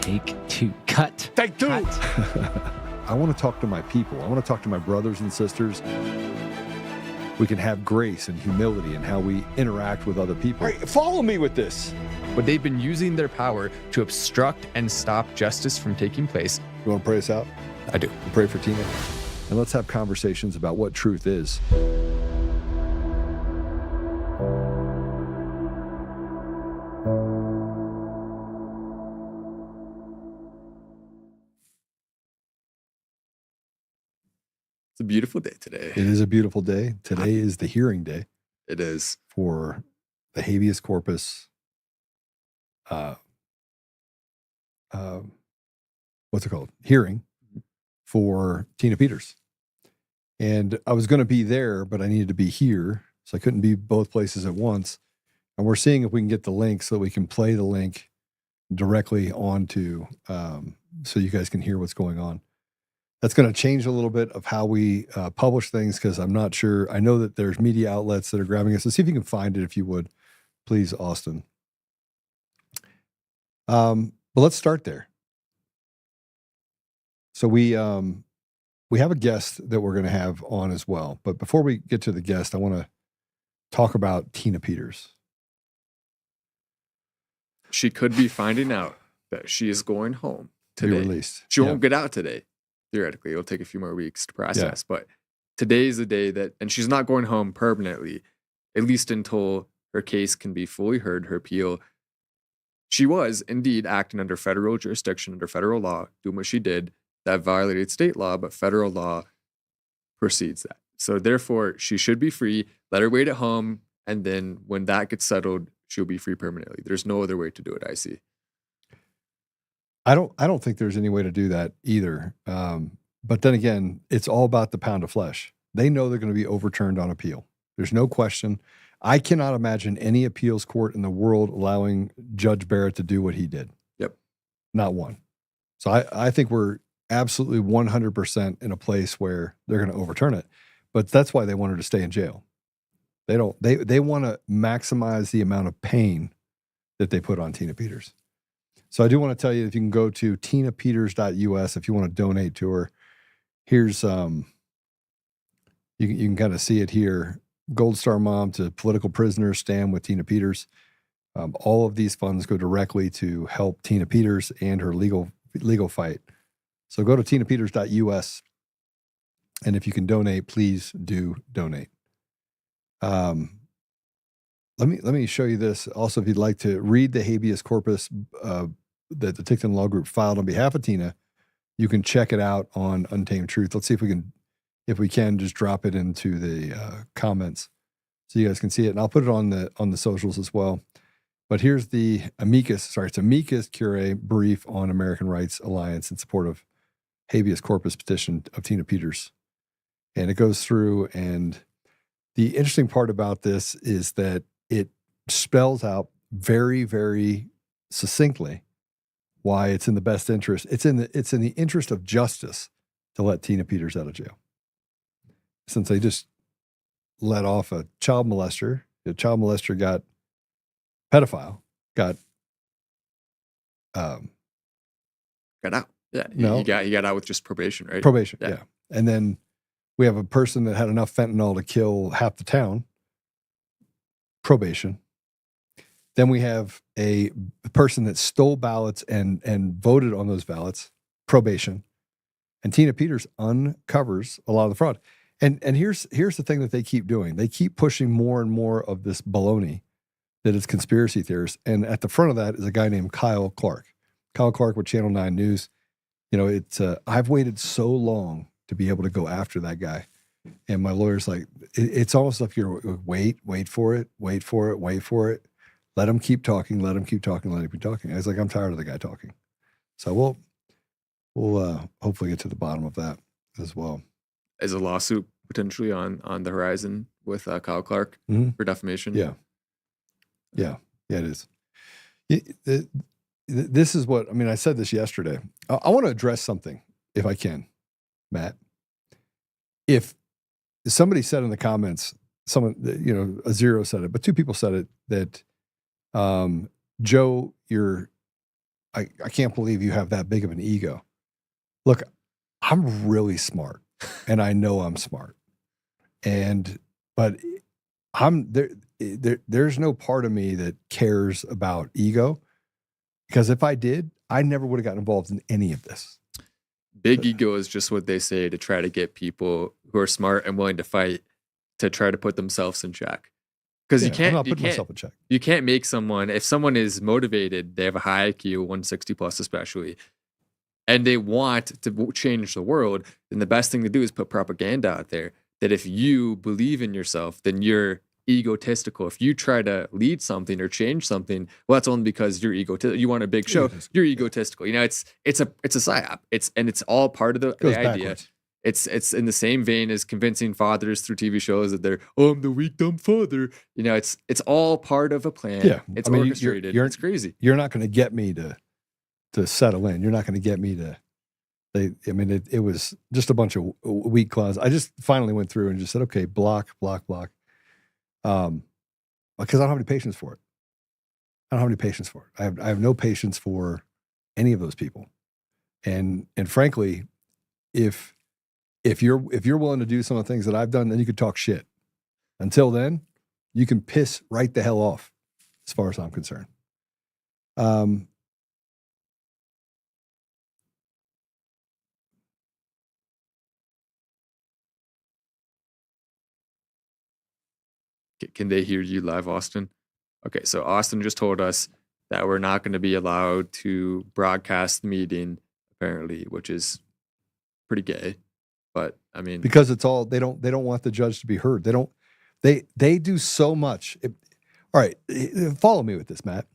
Take two. I want to talk to my people. I want to talk to my brothers and sisters. We can have grace and humility in how we interact with other people. All right, follow me with this. But they've been using their power to obstruct and stop justice from taking place. You want to pray us out? I do. We'll pray for Tina. And let's have conversations about what truth is. It's a beautiful day today. It is a beautiful day. Today is the hearing day. It is. For the habeas corpus, what's it called? Hearing for Tina Peters. And I was going to be there, but I needed to be here. So I couldn't be both places at once. And we're seeing if we can get the link so that we can play the link directly onto, so you guys can hear what's going on. That's going to change a little bit of how we publish things because I'm not sure. I know that there's media outlets that are grabbing us. Let's see if you can find it if you would. Please, Austin. But let's start there. So we have a guest that we're going to have on as well. But before we get to the guest, I want to talk about Tina Peters. She could be finding out that she is going home today. Be released. She won't get out today. Theoretically, it'll take a few more weeks to process. But today is the day that, and she's not going home permanently, at least until her case can be fully heard, her appeal. She was indeed acting under federal jurisdiction, under federal law, doing what she did. That violated state law, but federal law precedes that. So therefore, she should be free. Let her wait at home. And then when that gets settled, she'll be free permanently. There's no other way to do it, I see. I don't think there's any way to do that either. But then again, it's all about the pound of flesh. They know they're going to be overturned on appeal. There's no question. I cannot imagine any appeals court in the world allowing Judge Barrett to do what he did. Yep. Not one. So I think we're absolutely 100% in a place where they're going to overturn it. But that's why they want her to stay in jail. They want to maximize the amount of pain that they put on Tina Peters. So I do want to tell you, if you can go to tinapeters.us if you want to donate to her. Here's you can kind of see it here. Gold Star Mom to political prisoners, stand with Tina Peters. All of these funds go directly to help Tina Peters and her legal fight. So go to tinapeters.us, and if you can donate, please do donate. Let me show you this. Also, if you'd like to read the habeas corpus that the Ticktin Law Group filed on behalf of Tina, you can check it out on Untamed Truth. Let's see if we can just drop it into the comments so you guys can see it. And I'll put it on the socials as well. But here's the amicus curiae brief on American Rights Alliance in support of habeas corpus petition of Tina Peters. And it goes through, and the interesting part about this is that it spells out very, very succinctly why it's in the best interest. It's in the interest of justice to let Tina Peters out of jail. Since they just let off a child molester, got pedophile, got out. Yeah, no, he got out with just probation, right? Probation, yeah. And then we have a person that had enough fentanyl to kill half the town. Probation. Then we have a person that stole ballots and voted on those ballots. Probation. And Tina Peters uncovers a lot of the fraud. And here's the thing that they keep doing. They keep pushing more and more of this baloney that is conspiracy theorists. And at the front of that is a guy named Kyle Clark. Kyle Clark with Channel 9 News. You know, it's I've waited so long to be able to go after that guy. And my lawyer's like, it's almost like you're wait for it. Let him keep talking. I was like, I'm tired of the guy talking. So we'll hopefully get to the bottom of that as well. Is a lawsuit potentially on the horizon with Kyle Clark for defamation? Yeah, it is. This is what, I mean, I said this yesterday. I want to address something, if I can, Matt. If somebody said in the comments, a zero said it, but two people said it, that Joe, you're I can't believe you have that big of an ego. Look, I'm really smart, and I know I'm smart, but I'm there. There's no part of me that cares about ego, because if I did, I never would have gotten involved in any of this. Big ego is just what they say to try to get people who are smart and willing to fight to try to put themselves in check. Because I'm not putting myself in check. You can't make someone, if someone is motivated, they have a high IQ, 160 plus especially, and they want to change the world, then the best thing to do is put propaganda out there that if you believe in yourself, then you're egotistical. If you try to lead something or change something, well, that's only because you're egotistical. You want a big show, you're egotistical. You know, it's a psyop. It's all part of the idea. Backwards. It's in the same vein as convincing fathers through TV shows that they're, oh, I'm the weak dumb father. You know, it's all part of a plan. Yeah, it's orchestrated. It's crazy. You're not going to get me to settle in. You're not going to get me to. It was just a bunch of weak clauses. I just finally went through and just said, okay, block. Because I don't have any patience for it. I have no patience for any of those people. And frankly, if you're willing to do some of the things that I've done, then you could talk shit. Until then, you can piss right the hell off, as far as I'm concerned. Can they hear you live, Austin? Okay, so Austin just told us that we're not going to be allowed to broadcast the meeting, apparently, which is pretty gay. But I mean, because it's all they don't want the judge to be heard. They do so much. All right, follow me with this, Matt.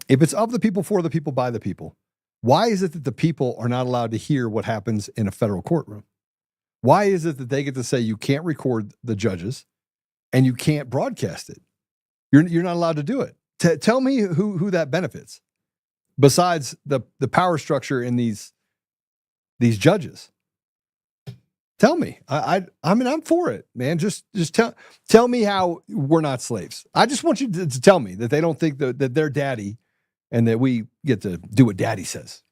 If it's of the people, for the people, by the people, why is it that the people are not allowed to hear what happens in a federal courtroom? Why is it that they get to say you can't record the judges and you can't broadcast it? You're not allowed to do it. Tell me who that benefits, besides the power structure in these judges. Tell me. I mean, I'm for it, man. Just tell me how we're not slaves. I just want you to tell me that they don't think that they're daddy and that we get to do what daddy says.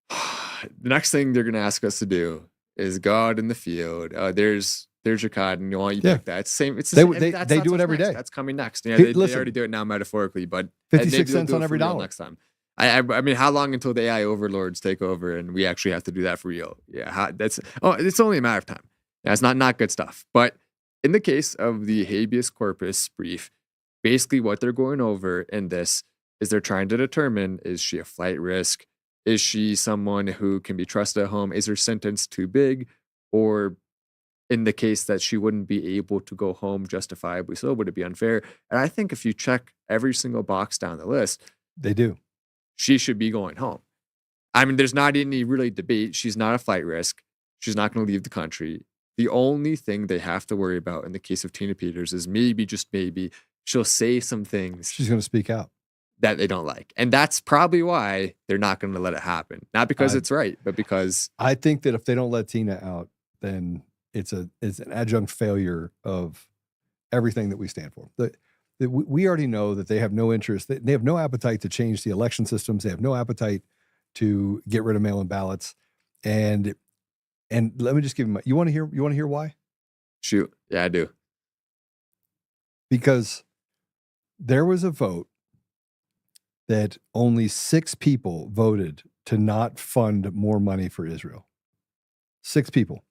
The next thing they're going to ask us to do is go out in the field. There's your cotton. You want you pick that. It's the same. They do it every day. That's coming next. Yeah, they already do it now metaphorically, but 56 cents on every dollar next time. I mean, how long until the AI overlords take over and we actually have to do that for real? Yeah, it's only a matter of time. Yeah, it's not good stuff. But in the case of the habeas corpus brief, basically what they're going over in this is they're trying to determine, is she a flight risk? Is she someone who can be trusted at home? Is her sentence too big? Or in the case that she wouldn't be able to go home justifiably so, would it be unfair? And I think if you check every single box down the list, they do. She should be going home. I mean, there's not any really debate. She's not a flight risk. She's not going to leave the country. The only thing they have to worry about in the case of Tina Peters is maybe, just maybe, she'll say some things. She's going to speak out. That they don't like. And that's probably why they're not going to let it happen. Not because it's right, but because... I think that if they don't let Tina out, then it's an adjunct failure of everything that we stand for. We already know that they have no interest. They have no appetite to change the election systems. They have no appetite to get rid of mail-in ballots. And let me just give you you want to hear why? Shoot. Yeah, I do. Because there was a vote that only 6 people voted to not fund more money for Israel. 6 people.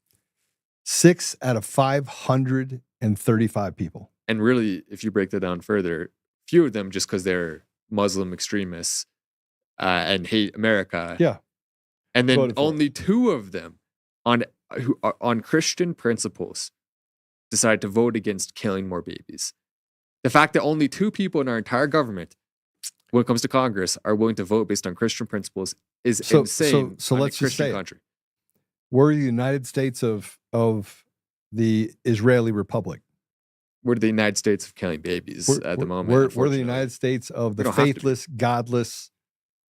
6 out of 535 people. And really, if you break that down further, few of them just because they're Muslim extremists and hate America. Yeah. And then only 2 of them on Christian principles decide to vote against killing more babies. The fact that only 2 people in our entire government, when it comes to Congress, are willing to vote based on Christian principles is insane. So let's just say country. We're the United States of the Israeli Republic. We're the United States of killing babies at the moment. We're the United States of the faithless, godless,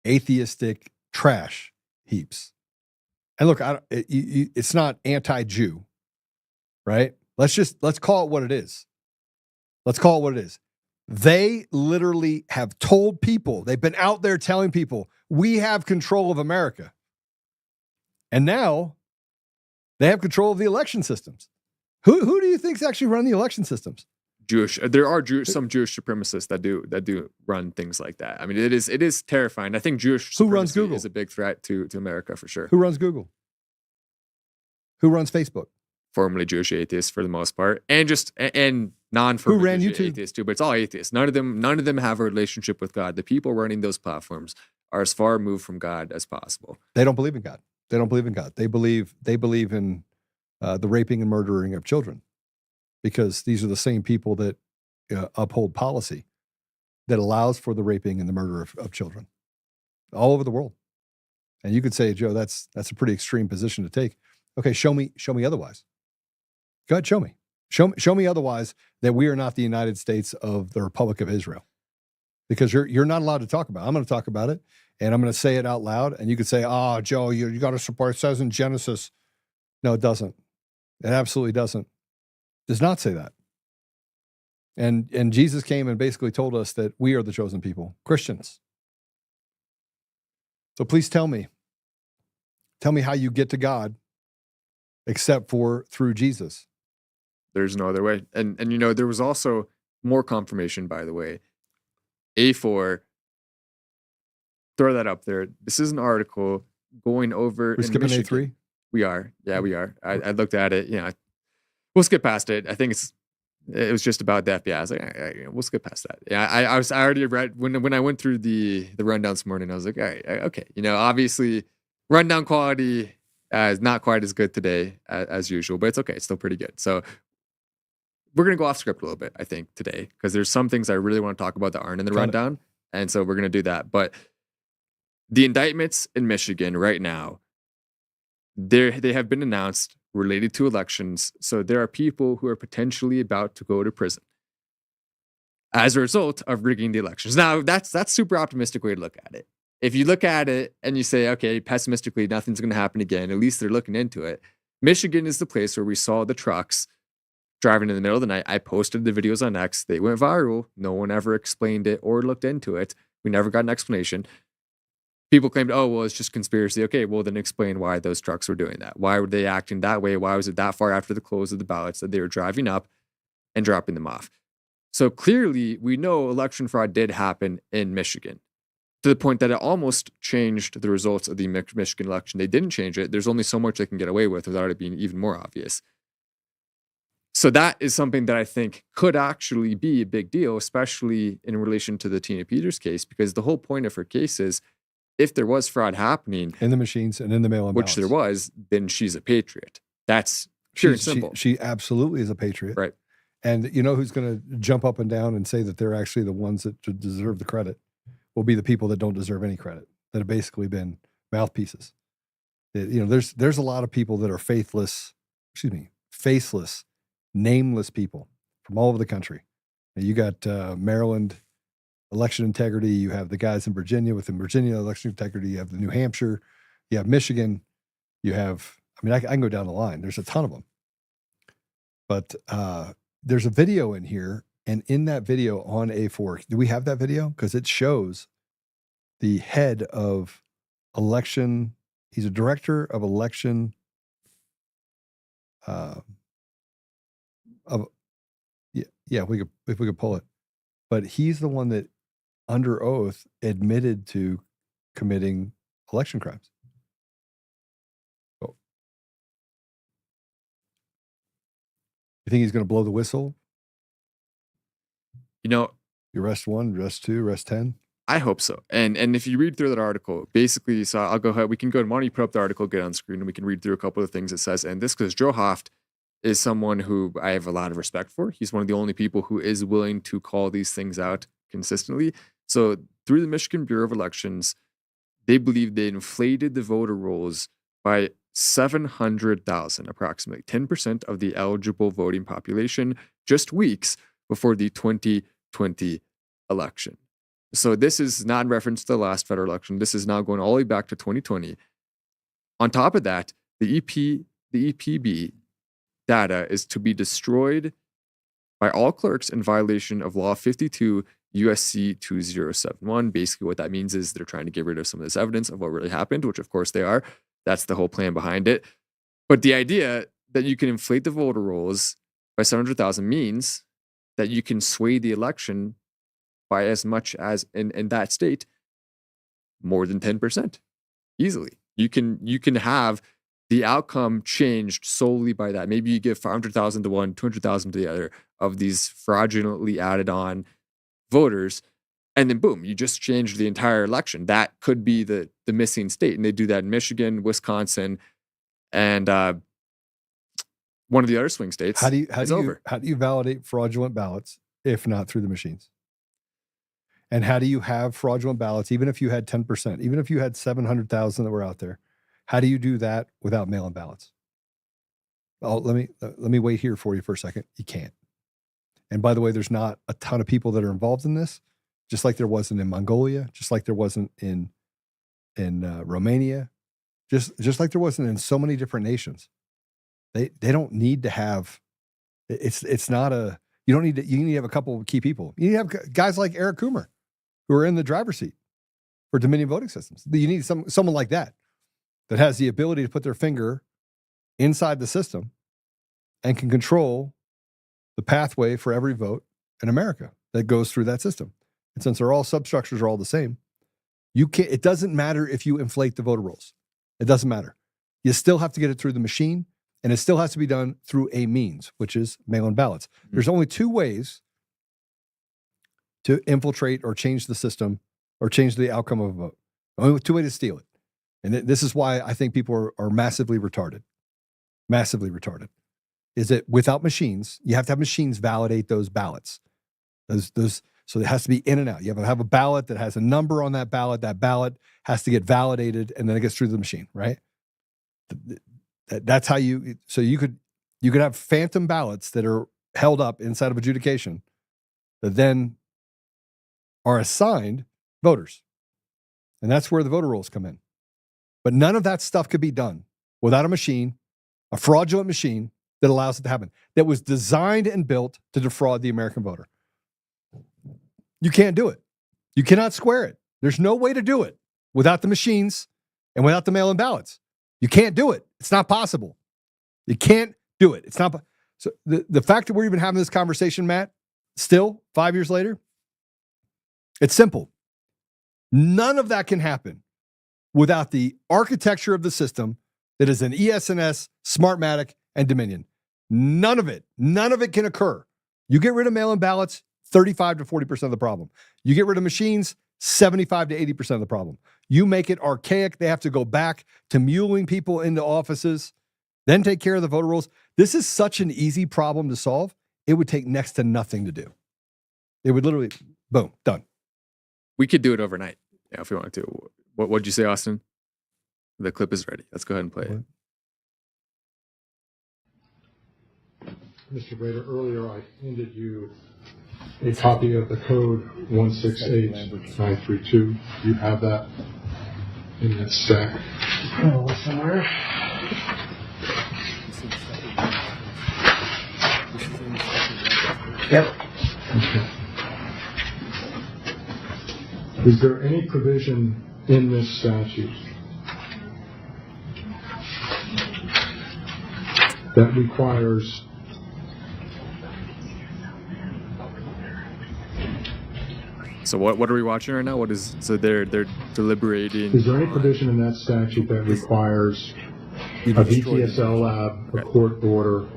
atheistic trash heaps. And look, it's not anti-Jew, right? Let's call it what it is. Let's call it what it is. They literally have told people, they've been out there telling people, we have control of America. And now they have control of the election systems. Who do you think's actually running the election systems? There are some Jewish supremacists that do run things like that. I mean, it is terrifying. I think Jewish Who runs supremacy Google? is a big threat to America for sure. Who runs Google? Who runs Facebook? Formerly Jewish atheists for the most part, and non-formerly Who ran Jewish YouTube? atheists too, but it's all atheists. None of them have a relationship with God. The people running those platforms are as far removed from God as possible. They don't believe in God. They don't believe in God. They believe in the raping and murdering of children, because these are the same people that uphold policy that allows for the raping and the murder of children all over the world. And you could say, Joe, that's a pretty extreme position to take. Okay, show me otherwise. Go ahead, show me. Show me otherwise that we are not the United States of the Republic of Israel. Because you're not allowed to talk about it. I'm going to talk about it, and I'm going to say it out loud, and you could say, oh, Joe, you got to support, it says in Genesis. No, it doesn't. It absolutely doesn't. It does not say that. And Jesus came and basically told us that we are the chosen people, Christians. So please tell me how you get to God except for through Jesus. There's no other way. And there was also more confirmation, by the way. A4, throw that up there. This is an article going over. We're skipping A3? We are. Yeah, we are. I looked at it. We'll skip past it. I think it was just about the FBI. I was like, we'll skip past that. Yeah, I already read when I went through the rundown this morning. I was like, all right, okay. Obviously, rundown quality is not quite as good today as usual, but it's okay. It's still pretty good. So we're gonna go off script a little bit, I think, today, because there's some things I really want to talk about that aren't in the rundown, and so we're gonna do that. But the indictments in Michigan right now, they have been announced related to elections. So there are people who are potentially about to go to prison as a result of rigging the elections. Now, that's super optimistic way to look at it. If you look at it and you say, okay, pessimistically, nothing's going to happen again, at least they're looking into it. Michigan is the place where we saw the trucks driving in the middle of the night. I posted the videos on X. They went viral. No one ever explained it or looked into it. We never got an explanation. People claimed, oh, well, it's just conspiracy. Okay, well, then explain why those trucks were doing that. Why were they acting that way? Why was it that far after the close of the ballots that they were driving up and dropping them off? So clearly, we know election fraud did happen in Michigan, to the point that it almost changed the results of the Michigan election. They didn't change it. There's only so much they can get away with without it being even more obvious. So that is something that I think could actually be a big deal, especially in relation to the Tina Peters case, because the whole point of her case is, if there was fraud happening in the machines and in the mail-in ballots, which there was, then she's a patriot. That's pure and simple. She absolutely is a patriot. Right. And you know who's going to jump up and down and say that they're actually the ones that deserve the credit? Will be the people that don't deserve any credit, that have basically been mouthpieces. There's a lot of people that are faceless, nameless people from all over the country. And you got Maryland election integrity. You have the guys in Virginia within Virginia election integrity. You have the New Hampshire. You have Michigan. You have, I can go down the line. There's a ton of them. But there's a video in here. And in that video on A4, do we have that video? Because it shows the head of election. He's a director of election. If we could pull it. But he's the one that, under oath, admitted to committing election crimes. Oh. You think he's going to blow the whistle? You arrest 1, arrest 2, arrest 10? I hope so. And if you read through that article, basically, so I'll go ahead. We can go, why don't you put up the article, get on screen, and we can read through a couple of things it says. And this, because Joe Hoft is someone who I have a lot of respect for. He's one of the only people who is willing to call these things out consistently. So through the Michigan Bureau of Elections, they believe they inflated the voter rolls by 700,000, approximately 10% of the eligible voting population, just weeks before the 2020 election. So this is not in reference to the last federal election. This is now going all the way back to 2020. On top of that, the EPB data is to be destroyed by all clerks in violation of Law 52 USC 2071. Basically, what that means is they're trying to get rid of some of this evidence of what really happened, which of course they are. That's the whole plan behind it. But the idea that you can inflate the voter rolls by 700,000 means that you can sway the election by as much as in that state, more than 10% easily. You can have the outcome changed solely by that. Maybe you give 500,000 to one, 200,000 to the other of these fraudulently added on voters, and then boom, you just changed the entire election. That could be the missing state, and they do that in Michigan, Wisconsin, and one of the other swing states. How do you validate fraudulent ballots if not through the machines? And how do you have fraudulent ballots, even if you had 10%, even if you had 700,000 that were out there? How do you do that without mail-in ballots? Oh, let me wait here for you for a second. You can't. And by the way, there's not a ton of people that are involved in this, just like there wasn't in Mongolia, just like there wasn't in Romania, just like there wasn't in so many different nations. They don't need to have. It's not a. You don't need to. You need to have a couple of key people. You need to have guys like Eric Coomer, who are in the driver's seat for Dominion voting systems. You need someone like that has the ability to put their finger inside the system and can control the pathway for every vote in America that goes through that system. And since they're all substructures are all the same, you can't. It doesn't matter if you inflate the voter rolls. It doesn't matter. You still have to get it through the machine, and it still has to be done through a means, which is mail-in ballots. Mm-hmm. There's only two ways to infiltrate or change the system or change the outcome of a vote. Only two ways to steal it. And this is why I think people are massively retarded. Massively retarded. Is that without machines, you have to have machines validate those ballots. So it has to be in and out. You have a ballot that has a number on that ballot. That ballot has to get validated, and then it gets through the machine, right? That's how you. So you could have phantom ballots that are held up inside of adjudication that then are assigned voters, and that's where the voter rolls come in. But none of that stuff could be done without a machine, a fraudulent machine that allows it to happen, that was designed and built to defraud the American voter. You can't do it. You cannot square it. There's no way to do it without the machines and without the mail-in ballots. You can't do it. It's not possible. You can't do it. It's not. So the fact that we're even having this conversation, Matt, still 5 years later, it's simple. None of that can happen without the architecture of the system that is an ES&S, Smartmatic, and Dominion. None of it can occur. You get rid of mail-in ballots, 35 to 40% of the problem. You get rid of machines, 75 to 80% of the problem. You make it archaic. They have to go back to muling people into offices, then take care of the voter rolls. This is such an easy problem to solve. It would take next to nothing to do. It would literally, boom, done. We could do it overnight, yeah, if we wanted to. What'd you say, Austin? The clip is ready. Let's go ahead and play it. Mr. Brader, earlier I handed you a copy of the code 168932. You have that in that stack. Somewhere. Yep. Okay. Is there any provision in this statute that requires So what are we watching right now? So they're deliberating. Is there any provision in that statute that requires a VTSL lab, a court order,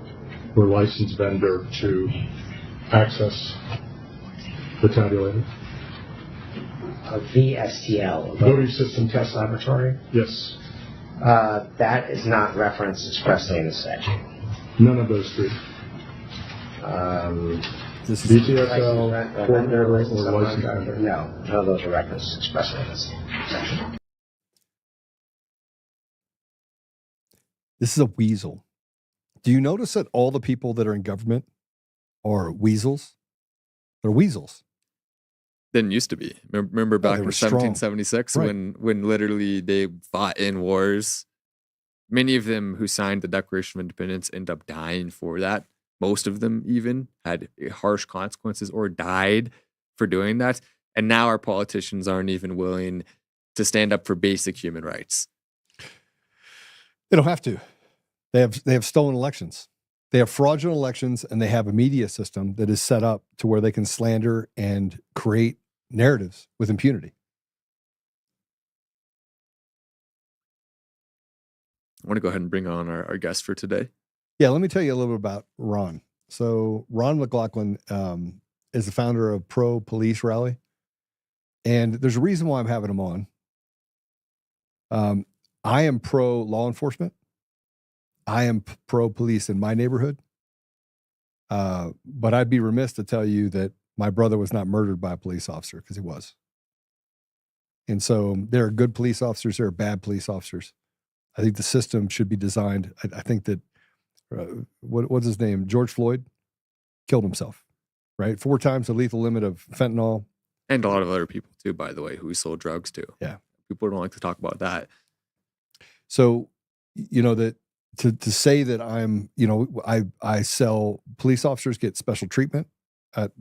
or licensed vendor to access the tabulator? A VSTL, Voting System Test Laboratory? Yes. That is not referenced expressly in the statute. None of those three. VTSL, court order, or licensed vendor? No, none of those are referenced expressly in the statute. This is a weasel. Do you notice that all the people that are in government are weasels? They're weasels. Didn't used to be. Remember back in 1776 right. when literally they fought in wars. Many of them who signed the Declaration of Independence end up dying for that. most of them even had harsh consequences or died for doing that. And now our politicians aren't even willing to stand up for basic human rights. They don't have to. They have stolen elections. They have fraudulent elections, and they have a media system that is set up to where they can slander and create narratives with impunity. I want to go ahead and bring on our guest for today. Yeah, let me tell you a little bit about Ron. So Ron MacLachlan is the founder of Pro Police Rally. And there's a reason why I'm having him on. I am pro law enforcement. I am pro police in my neighborhood. But I'd be remiss to tell you that my brother was not murdered by a police officer, because he was. And so there are good police officers, there are bad police officers. I think the system should be designed. I think that, what's his name? George Floyd killed himself, right? 4 times the lethal limit of fentanyl. And a lot of other people too, by the way, who he sold drugs to. Yeah. People don't like to talk about that. So, that to say that I'm, I sell, police officers get special treatment at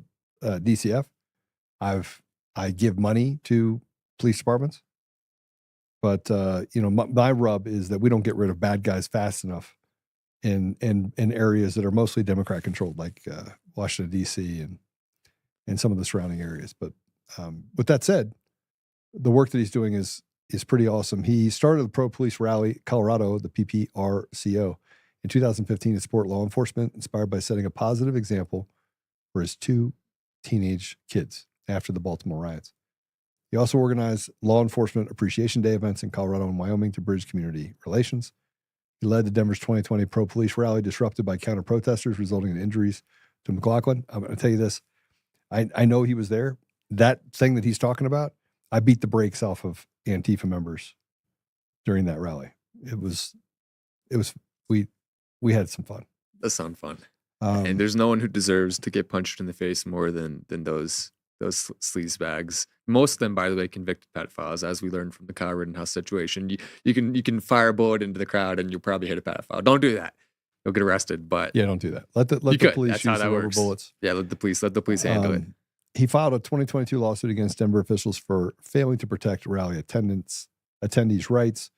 DCF. I give money to police departments. But, my rub is that we don't get rid of bad guys fast enough in areas that are mostly Democrat controlled, like Washington, D.C. and some of the surrounding areas. But with that said, the work that he's doing is pretty awesome. He started the Pro Police Rally Colorado, the PPRCO, in 2015 to support law enforcement, inspired by setting a positive example for his 2 teenage kids after the Baltimore riots. He also organized Law Enforcement Appreciation Day events in Colorado and Wyoming to bridge community relations. He led the Denver's 2020 Pro Police Rally, disrupted by counter-protesters, resulting in injuries to MacLachlan. I'm going to tell you this. I know he was there. That thing that he's talking about, I beat the brakes off of Antifa members during that rally. We had some fun. That sounds fun. And there's no one who deserves to get punched in the face more than those sleaze bags. Most of them, by the way, convicted pedophiles, as we learned from the Kyle Rittenhouse situation. You can fire a bullet into the crowd and you'll probably hit a pedophile. Don't do that. You'll get arrested. But yeah, don't do that. Let the police use the rubber bullets. Yeah, let the police handle it. He filed a 2022 lawsuit against Denver officials for failing to protect rally attendees' rights,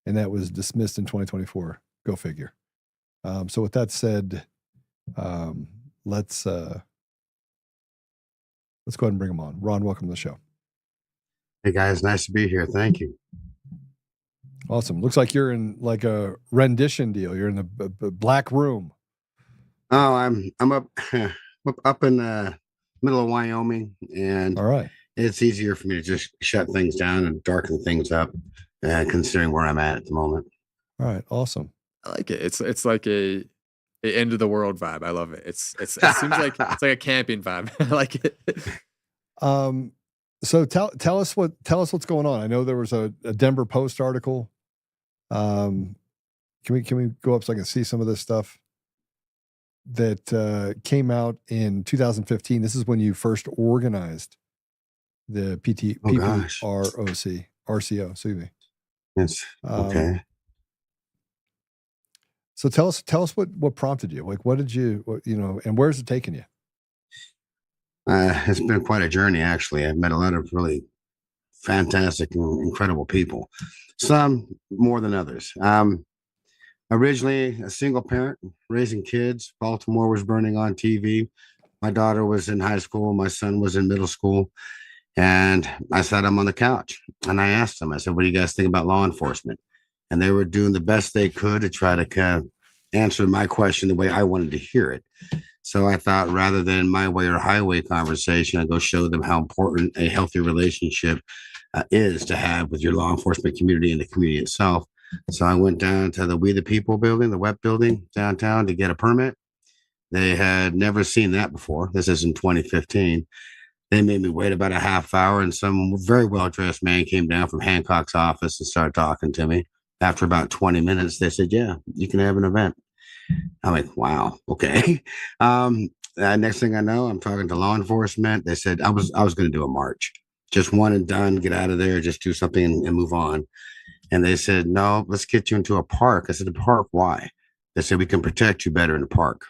and that was dismissed in 2024. Go figure. So with that said, let's go ahead and bring him on. Ron, welcome to the show. Hey guys, nice to be here. Thank you. Awesome. Looks like you're in like a rendition deal. You're in the black room. Oh, I'm up in the middle of Wyoming, and all right, it's easier for me to just shut things down and darken things up, considering where I'm at the moment. All right, awesome. I like it. It's like a end of the world vibe. I love it. It seems like it's like a camping vibe. I like it. So tell us what's going on. I know there was a Denver Post article. Can we go up so I can see some of this stuff that came out in 2015? This is when you first organized the RCO. Excuse me. Yes. Okay. So tell us what prompted you. Like, and where's it taking you? It's been quite a journey, actually. I've met a lot of really fantastic and incredible people, some more than others. Originally a single parent raising kids. Baltimore was burning on TV. My daughter was in high school. My son was in middle school. And I sat them on the couch and I asked them, I said, what do you guys think about law enforcement? And they were doing the best they could to try to kind of answer my question the way I wanted to hear it. So I thought, rather than my way or highway conversation, I'd go show them how important a healthy relationship is to have with your law enforcement community and the community itself. So I went down to the We the People building, the WEP building downtown, to get a permit. They had never seen that before. This is in 2015. They made me wait about a half hour, and some very well-dressed man came down from Hancock's office and started talking to me. After about 20 minutes, they said, yeah, you can have an event. I'm like, wow, okay. Next thing I know, I'm talking to law enforcement. They said I was going to do a march, just one and done, get out of there, just do something and move on. And they said, no, let's get you into a park. I said, the park, why? They said, we can protect you better in the park.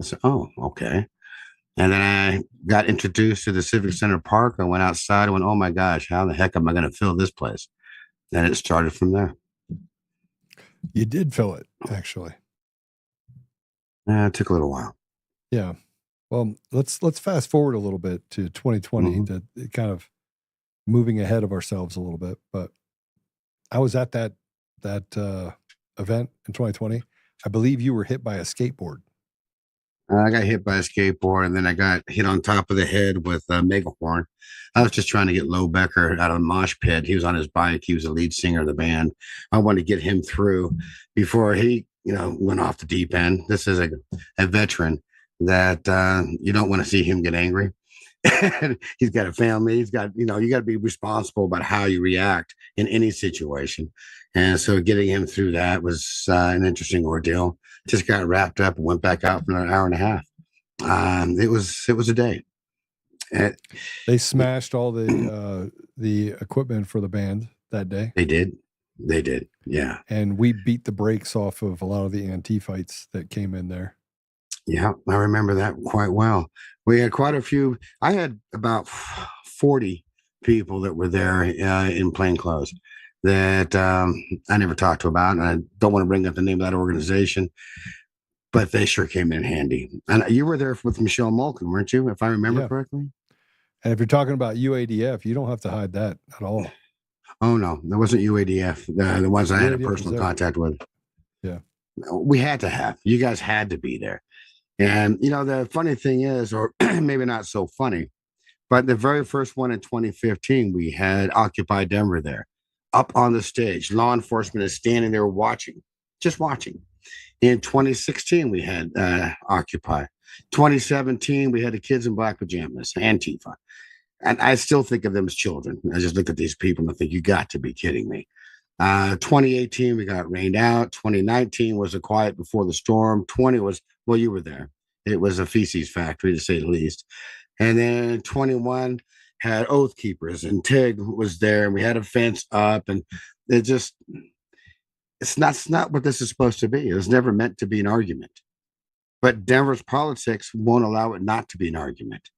I said, oh, okay. And then I got introduced to the Civic Center Park. I went outside and went, oh my gosh, how the heck am I going to fill this place? And it started from there. You did fill it, actually. It took a little while. Yeah. Well, let's fast forward a little bit to 2020, Mhm. that kind of moving ahead of ourselves a little bit. But I was at that event in 2020. I believe you were hit by a skateboard. I got hit by a skateboard, and then I got hit on top of the head with a megahorn. I was just trying to get Low Becker out of the mosh pit. He was on his bike. He was the lead singer of the band. I wanted to get him through before he, went off the deep end. This is a veteran that you don't want to see him get angry. He's got a family. He's got, you got to be responsible about how you react in any situation. And so getting him through that was an interesting ordeal. Just got wrapped up and went back out for an hour and a half. It was a day. They smashed all the equipment for the band that day. They did. Yeah. And we beat the brakes off of a lot of the anti-fights that came in there. Yeah, I remember that quite well. We had quite a few. I had about 40 people that were there in plain clothes that I never talked to about, and I don't want to bring up the name of that organization, but they sure came in handy. And you were there with Michelle Malkin, weren't you, if I remember correctly? And if you're talking about UADF, you don't have to hide that at all. Oh, no, there wasn't UADF, the ones I had a UADF personal contact with. Yeah. We had to have. You guys had to be there. And, the funny thing is, or maybe not so funny, but the very first one in 2015, we had Occupy Denver there, up on the stage. Law enforcement is standing there watching, just watching. In 2016, we had Occupy. 2017, we had the kids in black pajamas, Antifa. And I still think of them as children. I just look at these people and I think, you got to be kidding me. 2018, we got rained out. 2019 was a quiet before the storm. 20 was, well, you were there. It was a feces factory, to say the least. And then 21 had Oath Keepers, and Tig was there, and we had a fence up, and it's not what this is supposed to be. It was never meant to be an argument. But Denver's politics won't allow it not to be an argument.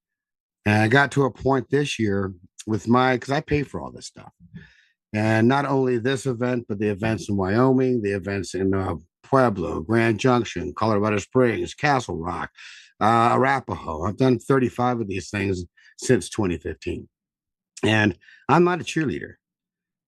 And I got to a point this year with because I pay for all this stuff. And not only this event, but the events in Wyoming, the events in Pueblo, Grand Junction, Colorado Springs, Castle Rock, Arapahoe. I've done 35 of these things since 2015. And I'm not a cheerleader.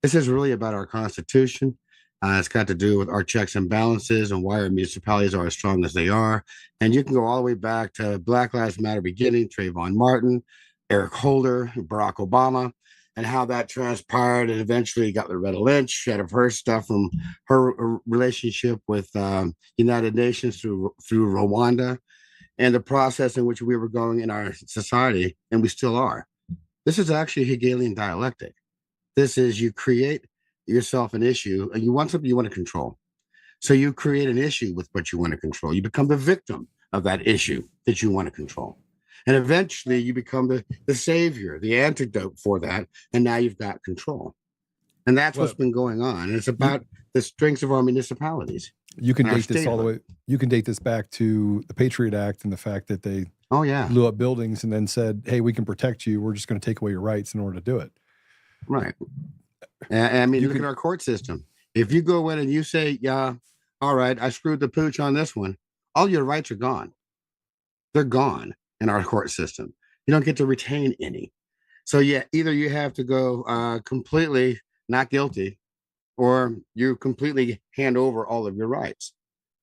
This is really about our Constitution. It's got to do with our checks and balances and why our municipalities are as strong as they are. And you can go all the way back to Black Lives Matter beginning, Trayvon Martin, Eric Holder, Barack Obama, and how that transpired, and eventually got Loretta Lynch out of her stuff from her relationship with United Nations through Rwanda, and the process in which we were going in our society, and we still are. This is actually Hegelian dialectic. This is, you create yourself an issue, and you want something you want to control. So you create an issue with what you want to control. You become the victim of that issue that you want to control. And eventually you become the savior, the antidote for that. And now you've got control. And that's what's been going on. And it's about the strengths of our municipalities. You can date this all the way. You can date this back to the Patriot Act and the fact that they blew up buildings and then said, hey, we can protect you. We're just going to take away your rights in order to do it. Right. And I mean, look at our court system. If you go in and you say, yeah, all right, I screwed the pooch on this one, all your rights are gone. They're gone in our court system. You don't get to retain any. So yeah, either you have to go completely not guilty, or you completely hand over all of your rights.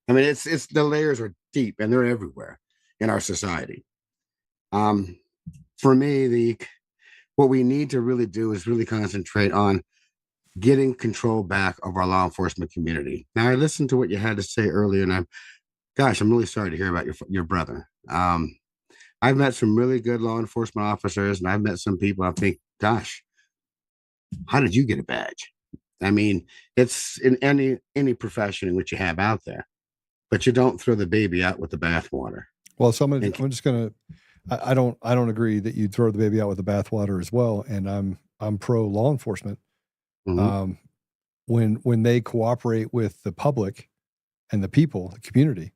I mean, it's the layers are deep and they're everywhere in our society. For me, what we need to really do is really concentrate on getting control back of our law enforcement community. Now, I listened to what you had to say earlier, and I'm really sorry to hear about your brother. I've met some really good law enforcement officers, and I've met some people I think, gosh, how did you get a badge? I mean, it's in any profession in which you have out there, but you don't throw the baby out with the bathwater. Well, I'm just gonna. I don't agree that you throw the baby out with the bathwater as well. And I'm pro law enforcement. Mm-hmm. When they cooperate with the public and the people, the community,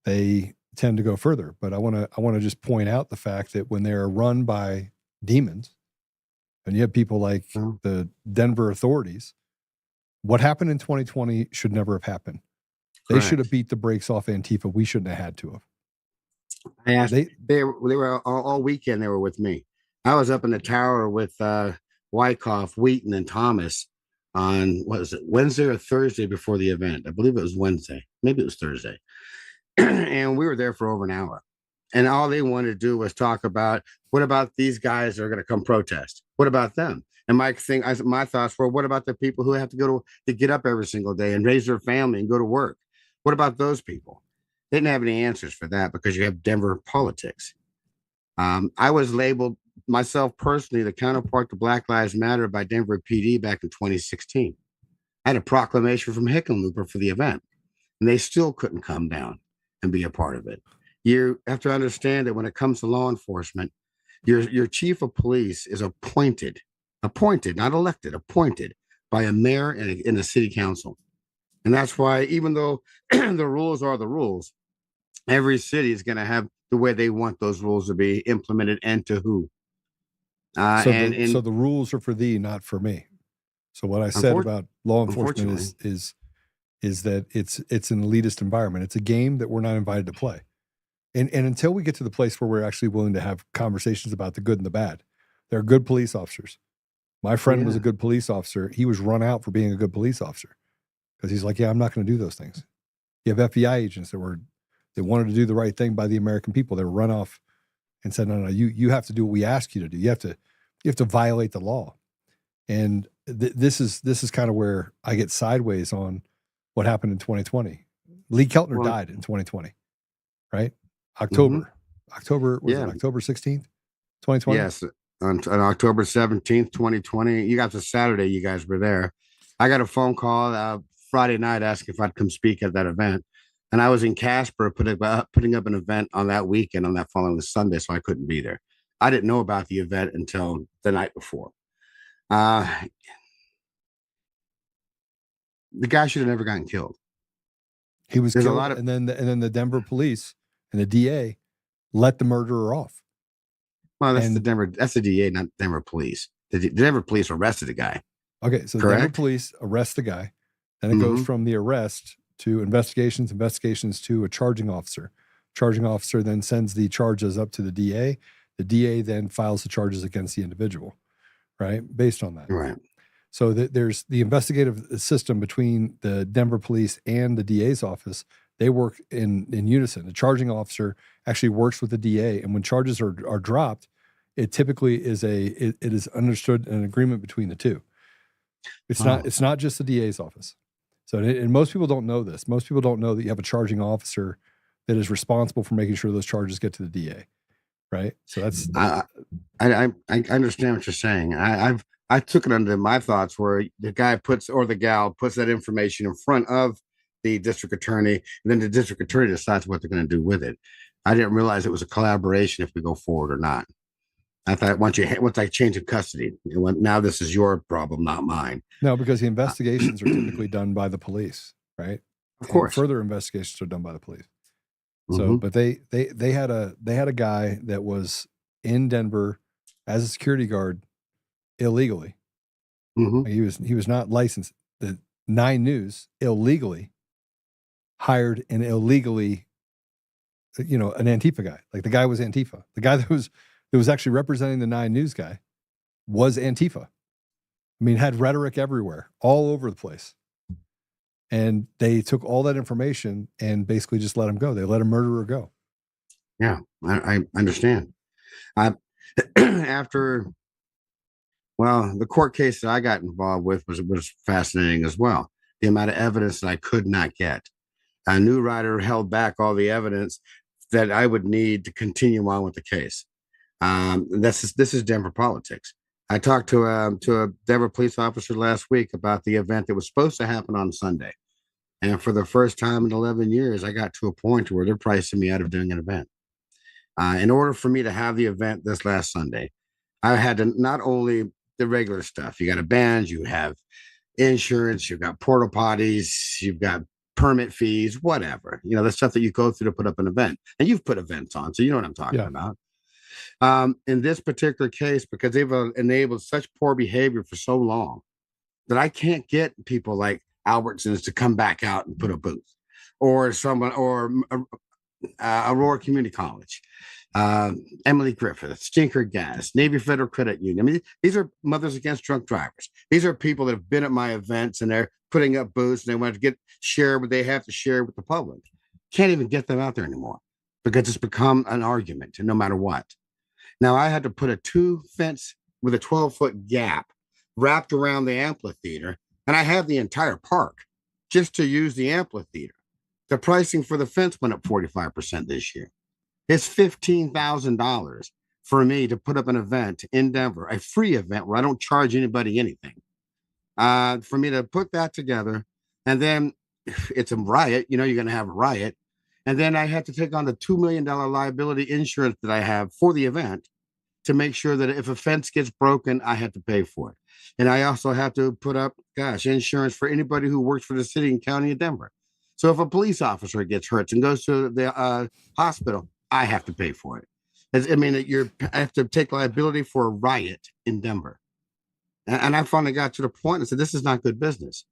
they tend to go further. But I want to just point out the fact that when they're run by demons, and you have people like the Denver authorities, what happened in 2020 should never have happened. They should have beat the brakes off Antifa. We shouldn't have had to have. I asked, they were all weekend. They were with me. I was up in the tower with Wyckoff, Wheaton, and Thomas on, what was it, Wednesday or Thursday before the event? I believe it was Wednesday. Maybe it was Thursday. And we were there for over an hour. And all they wanted to do was talk about, what about these guys that are going to come protest? What about them? And my thoughts were, what about the people who have to get up every single day and raise their family and go to work? What about those people? They didn't have any answers for that because you have Denver politics. I was labeled myself personally the counterpart to Black Lives Matter by Denver PD back in 2016. I had a proclamation from Hickenlooper for the event, and they still couldn't come down and be a part of it. You have to understand that when it comes to law enforcement, your chief of police is appointed, not elected, appointed by a mayor and a city council. And that's why, even though the rules are the rules, every city is going to have the way they want those rules to be implemented and to who. So the rules are for thee, not for me. So what I said about law enforcement is that it's an elitist environment. It's a game that we're not invited to play. And until we get to the place where we're actually willing to have conversations about the good and the bad, there are good police officers. My friend was a good police officer. He was run out for being a good police officer because he's like, yeah, I'm not going to do those things. You have FBI agents that wanted to do the right thing by the American people. They were run off and said, no, you have to do what we ask you to do. You have to violate the law. And this is kind of where I get sideways on what happened in 2020. Lee Keltner died in 2020, right? October 16th, 2020? Yes, on October 17th, 2020. You got the Saturday, you guys were there. I got a phone call Friday night asking if I'd come speak at that event. And I was in Casper putting up an event on that weekend, on that following Sunday, so I couldn't be there. I didn't know about the event until the night before. The guy should have never gotten killed. He was killed, and then the Denver police and the DA let the murderer off. Well, that's the DA, not Denver police. The Denver police arrested the guy. Okay, so the Denver police arrest the guy, and it goes from the arrest to investigations to a charging officer. Charging officer then sends the charges up to the DA. The DA then files the charges against the individual, right? Based on that. Right. So there's the investigative system between the Denver police and the DA's office. They work in unison. The charging officer actually works with the DA, and when charges are dropped, it typically is it is understood an agreement between the two. It's not just the DA's office. So and most people don't know this. Most people don't know that you have a charging officer that is responsible for making sure those charges get to the DA, right? So that's I understand what you're saying. I took it under my thoughts where the guy the gal puts that information in front of the district attorney, and then the district attorney decides what they're going to do with it. I didn't realize it was a collaboration if we go forward or not. I thought once I change of custody, now this is your problem, not mine. No, because the investigations are typically done by the police, right? Of course, further investigations are done by the police. So, but they had a guy that was in Denver as a security guard illegally. He was not licensed. The 9 News illegally hired an illegally, an Antifa guy. Like the guy was Antifa. The guy that was actually representing the 9 News guy was Antifa. I mean, had rhetoric everywhere, all over the place. And they took all that information and basically just let him go. They let a murderer go. Yeah, I understand. The court case that I got involved with was fascinating as well. The amount of evidence that I could not get. A new writer held back all the evidence that I would need to continue on with the case. This is Denver politics. I talked to a Denver police officer last week about the event that was supposed to happen on Sunday. And for the first time in 11 years, I got to a point where they're pricing me out of doing an event. In order for me to have the event this last Sunday, I had to not only the regular stuff. You got a band, you have insurance, you've got porta potties, you've got permit fees, whatever, the stuff that you go through to put up an event. And you've put events on, so you know what I'm talking about. In this particular case, because they've enabled such poor behavior for so long that I can't get people like Albertsons to come back out and put a booth, or someone, or Aurora Community College, Emily Griffith, Stinker Gas, Navy Federal Credit Union. I mean, these are Mothers Against Drunk Drivers. These are people that have been at my events and they're putting up booths and they want to share what they have to share with the public. Can't even get them out there anymore because it's become an argument, no matter what. Now I had to put a 2 fence with a 12-foot gap wrapped around the amphitheater, and I have the entire park just to use the amphitheater. The pricing for the fence went up 45% this year. It's $15,000 for me to put up an event in Denver, a free event where I don't charge anybody anything. For me to put that together, and then it's a riot, you're going to have a riot. And then I had to take on the $2 million liability insurance that I have for the event to make sure that if a fence gets broken, I have to pay for it. And I also have to put up, insurance for anybody who works for the city and county of Denver. So if a police officer gets hurt and goes to the hospital, I have to pay for it. I have to take liability for a riot in Denver. And I finally got to the point and said, this is not good business.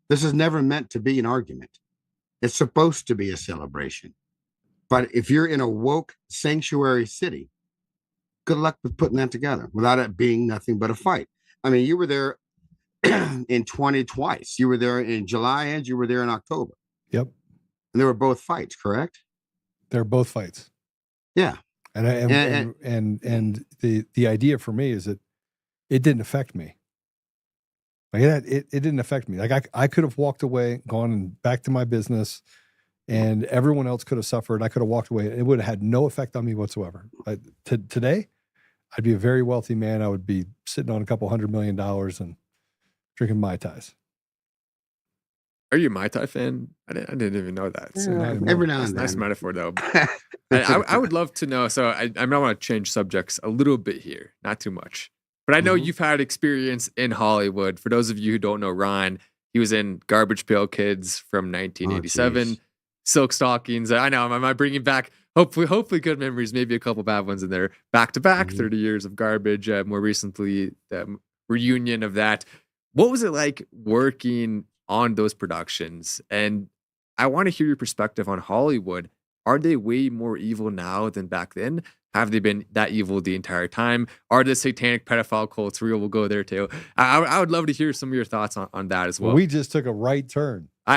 This is never meant to be an argument. It's supposed to be a celebration. But if you're in a woke sanctuary city, good luck with putting that together without it being nothing but a fight. I mean, you were there in 20 twice. You were there in July and you were there in October. Yep. And they were both fights, correct? They're both fights. Yeah. And the idea for me is that it didn't affect me. Like it didn't affect me. Like I could have walked away, gone back to my business, and everyone else could have suffered. I could have walked away. It would have had no effect on me whatsoever. Today, I'd be a very wealthy man. I would be sitting on a couple $100 million and drinking Mai Tais. Are you a Mai Tai fan? I didn't even know that. So every now and then. Nice metaphor, though. I would love to know. So I might want to change subjects a little bit here, not too much. But I know you've had experience in Hollywood. For those of you who don't know Ryan, he was in Garbage Pail Kids from 1987, Silk Stockings. I know. Am I bringing back hopefully good memories? Maybe a couple bad ones in there. Back to back, 30 years of Garbage. More recently, the reunion of that. What was it like working on those productions? And I want to hear your perspective on Hollywood. Are they way more evil now than back then? Have they been that evil the entire time? Are the satanic pedophile cults real? We'll go there too. I would love to hear some of your thoughts on that as well. We just took a right turn. We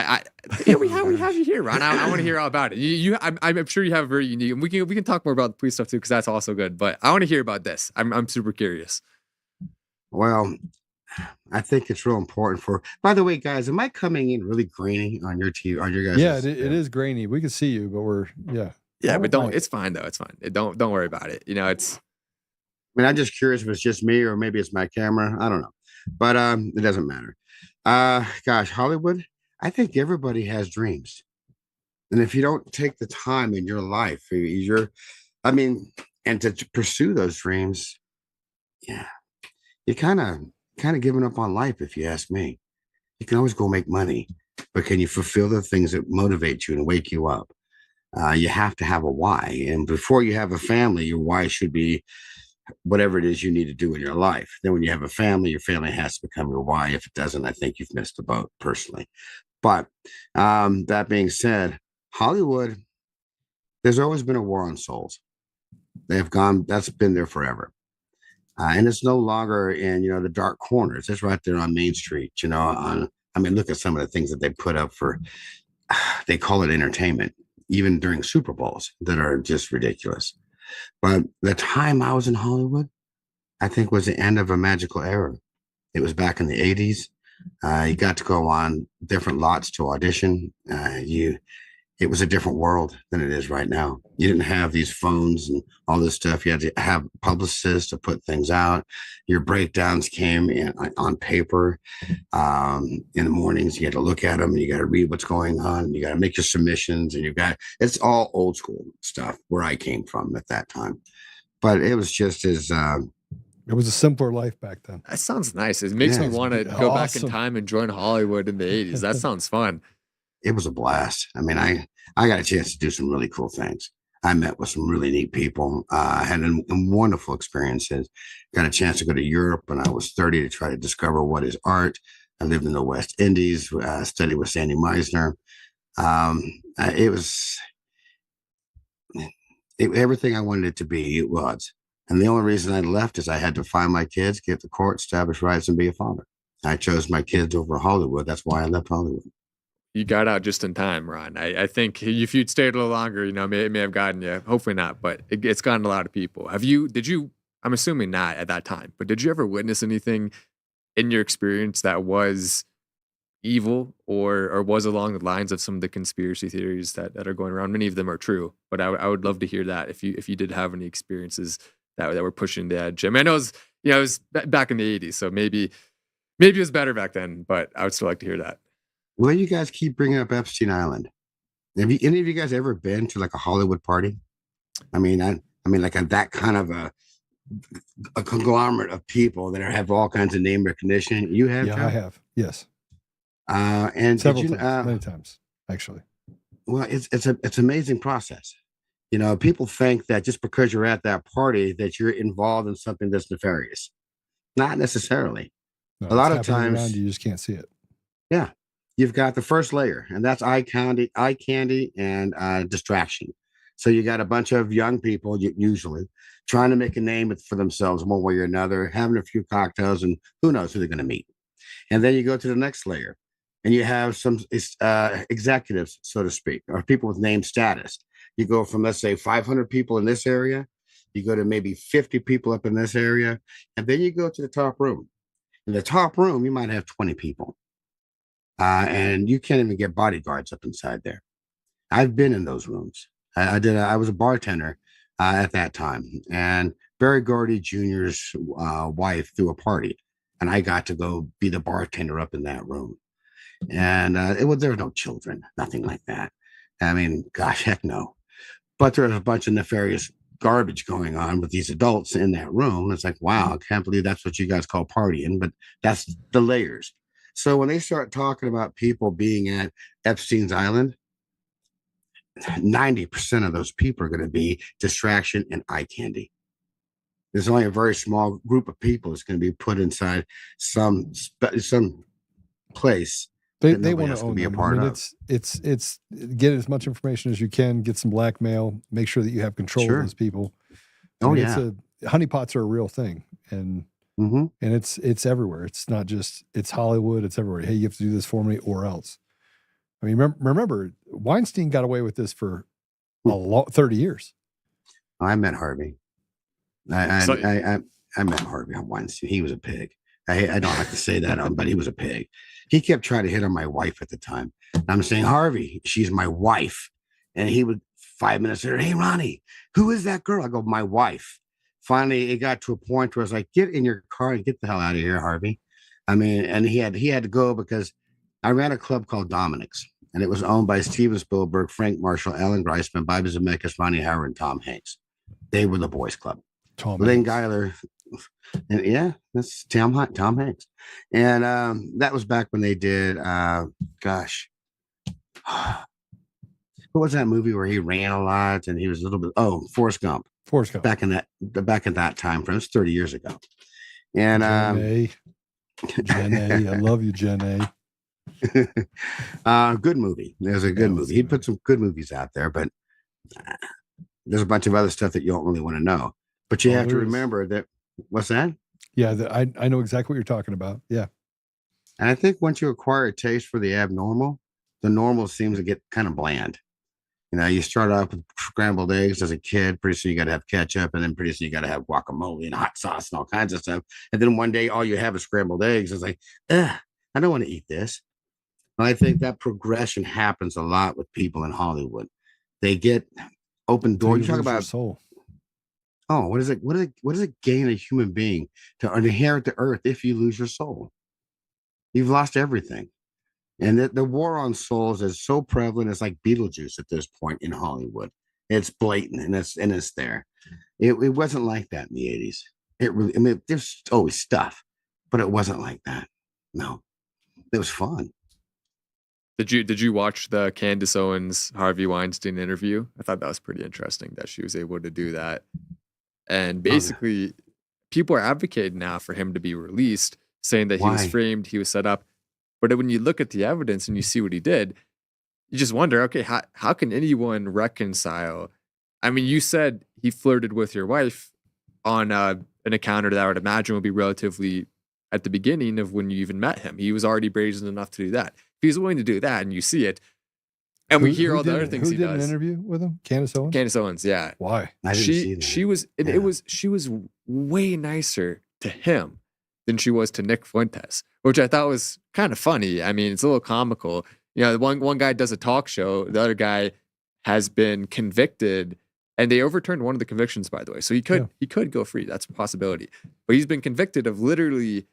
have you here, Ron. I want to hear all about it. I'm sure you have a very unique. And we can talk more about the police stuff too, because that's also good. But I want to hear about this. I'm super curious. Well, I think it's real important by the way, guys, am I coming in really grainy on your TV, on your guys? Yeah, it is grainy. We can see you, but but don't, it's fine though. It's fine. Don't worry about it. I'm just curious if it's just me or maybe it's my camera. I don't know, but it doesn't matter. Hollywood, I think everybody has dreams. And if you don't take the time in your life, and to pursue those dreams, you kind of giving up on life, if you ask me. You can always go make money, but can you fulfill the things that motivate you and wake you up? You have to have a why. And before you have a family, your why should be whatever it is you need to do in your life. Then when you have a family, your family has to become your why. If it doesn't, I think you've missed the boat personally. But that being said, Hollywood, there's always been a war on souls. That's been there forever. And it's no longer in, the dark corners. It's right there on Main Street, look at some of the things that they put up for, they call it entertainment, even during Super Bowls, that are just ridiculous. But the time I was in Hollywood, I think was the end of a magical era. It was back in the 80s. You got to go on different lots to audition. It was a different world than it is right now. You didn't have these phones and all this stuff. You had to have publicists to put things out. Your breakdowns came in on paper. In the mornings, you had to look at them and you got to read what's going on. And you got to make your submissions and it's all old school stuff where I came from at that time. But it was just as... it was a simpler life back then. That sounds nice. It makes me want to go back in time and join Hollywood in the 80s. That sounds fun. it was a blast. I mean, I got a chance to do some really cool things. I met with some really neat people. I had wonderful experiences. Got a chance to go to Europe when I was 30 to try to discover what is art. I lived in the West Indies, studied with Sandy Meisner. It was everything I wanted it to be. It was. And the only reason I left is I had to find my kids, get to court, establish rights, and be a father. I chose my kids over Hollywood. That's why I left Hollywood. You got out just in time, Ron. I think if you'd stayed a little longer, it may have gotten you. Hopefully not, but it's gotten a lot of people. I'm assuming not at that time, but did you ever witness anything in your experience that was evil or was along the lines of some of the conspiracy theories that are going around? Many of them are true, but I would love to hear that if you did have any experiences that were pushing the edge. I mean, I know it was back in the 80s, so maybe it was better back then, but I would still like to hear that. Well, you guys keep bringing up Epstein Island. Have any of you guys ever been to like a Hollywood party? I mean, like that kind of a conglomerate of people that have all kinds of name recognition. You have? Yeah, John? I have. Yes. And several times, many times, actually. Well, it's an amazing process. People think that just because you're at that party that you're involved in something that's nefarious. Not necessarily. No, a lot of times around you just can't see it. Yeah. You've got the first layer, and that's eye candy and distraction. So you got a bunch of young people, usually, trying to make a name for themselves one way or another, having a few cocktails, and who knows who they're going to meet. And then you go to the next layer, and you have some executives, so to speak, or people with name status. You go from, let's say, 500 people in this area, you go to maybe 50 people up in this area, and then you go to the top room. In the top room, you might have 20 people. And you can't even get bodyguards up inside there. I've been in those rooms. I was a bartender at that time, and Barry Gordy Jr.'s wife threw a party, and I got to go be the bartender up in that room. And there were no children, nothing like that. I mean, gosh, heck no. But there was a bunch of nefarious garbage going on with these adults in that room. It's like, wow, I can't believe that's what you guys call partying, but that's the layers. So when they start talking about people being at Epstein's Island, 90% of those people are going to be distraction and eye candy. There's only a very small group of people that's going to be put inside some place. They want to own be a part of. It's get as much information as you can, get some blackmail, make sure that you have control of those people. Honeypots are a real thing, and it's everywhere. It's not just it's Hollywood. It's everywhere. Hey, you have to do this for me, or else. I mean, remember Weinstein got away with this for 30 years. I met Harvey. I met Harvey on Weinstein. He was a pig. I don't have to say that, but he was a pig. He kept trying to hit on my wife at the time. And I'm saying, Harvey, she's my wife. And he would 5 minutes later, hey, Ronnie, who is that girl? I go, my wife. Finally, it got to a point where I was like, get in your car and get the hell out of here, Harvey. I mean, and he had to go because I ran a club called Dominic's, and it was owned by Steven Spielberg, Frank Marshall, Alan Greisman, Bobby Zemeckis, Ronnie Howard, and Tom Hanks. They were the boys' club. Lynn Geiler, and yeah, that's Tom Hanks. And that was back when they did, what was that movie where he ran a lot and he was a little bit, Forrest Gump. Back in that time frame, it was 30 years ago. And Jen A. I love you, Jen A. Good movie. There's a good movie. He put some good movies out there, but there's a bunch of other stuff that you don't really want to know. But you have to remember that. What's that? Yeah, I know exactly what you're talking about. Yeah. And I think once you acquire a taste for the abnormal, the normal seems to get kind of bland. You start off with scrambled eggs as a kid. Pretty soon you got to have ketchup, and then pretty soon you got to have guacamole and hot sauce and all kinds of stuff. And then one day all you have is scrambled eggs. It's like, I don't want to eat this. And I think that progression happens a lot with people in Hollywood. They get open doors. You talk about soul. Oh, what is it? What does it gain a human being to inherit the earth if you lose your soul? You've lost everything. And the war on souls is so prevalent. It's like Beetlejuice at this point in Hollywood. It's blatant and it's there. It wasn't like that in the 80s. There's always stuff, but it wasn't like that. No, it was fun. Did you watch the Candace Owens Harvey Weinstein interview? I thought that was pretty interesting that she was able to do that. And basically, people are advocating now for him to be released, saying that he was Why? framed, he was set up. But when you look at the evidence and you see what he did, you just wonder, okay, how can anyone reconcile? I mean, you said he flirted with your wife on an encounter that I would imagine would be relatively at the beginning of when you even met him. He was already brazen enough to do that. If he's willing to do that and you see it, and we hear all the other things who he did does. an interview with him? Candace Owens? Candace Owens, yeah. Why? I didn't see that. She was way nicer to him than she was to Nick Fuentes, which I thought was kind of funny. I mean, it's a little comical. You know, one guy does a talk show, the other guy has been convicted, and they overturned one of the convictions, by the way. So he could go free. That's a possibility. But he's been convicted of literally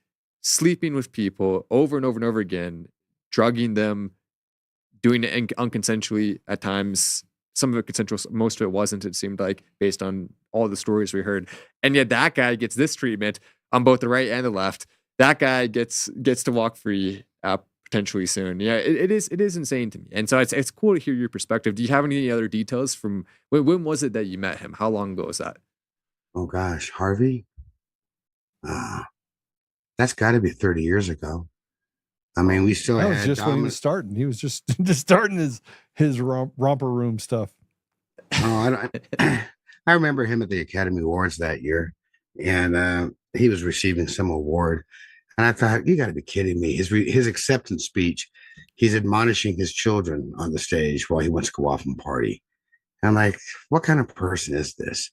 sleeping with people over and over and over again, drugging them, doing it unconsensually at times. Some of it consensual, most of it wasn't, it seemed like, based on all the stories we heard. And yet that guy gets this treatment on both the right and the left. That guy gets to walk free potentially soon. Yeah, it is insane to me. And so it's cool to hear your perspective. Do you have any other details from when was it that you met him? How long ago was that? Oh gosh, Harvey. That's got to be 30 years ago. I mean, we still That had was just when he was starting. He was just starting his romper room stuff. Oh, I remember him at the Academy Awards that year, and he was receiving some award, and I thought, you got to be kidding me! His acceptance speech, he's admonishing his children on the stage while he wants to go off and party. And I'm like, what kind of person is this?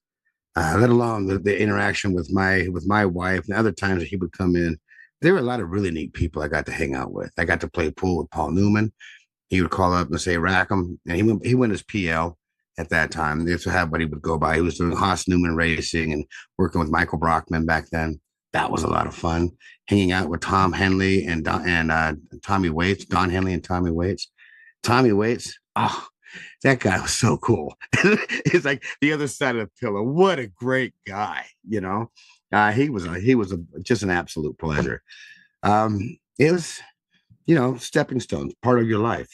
Let alone the interaction with my wife and other times that he would come in. There were a lot of really neat people I got to hang out with. I got to play pool with Paul Newman. He would call up and say, Rackham. And he went as PL at that time. That's what he would go by. He was doing Haas Newman racing and working with Michael Brockman back then. That was a lot of fun. Hanging out with Tom Henley and Tommy Waits, Don Henley and Tommy Waits. Tommy Waits, oh, that guy was so cool. It's like the other side of the pillow. What a great guy, you know. He was just an absolute pleasure. It was, you know, stepping stones, part of your life.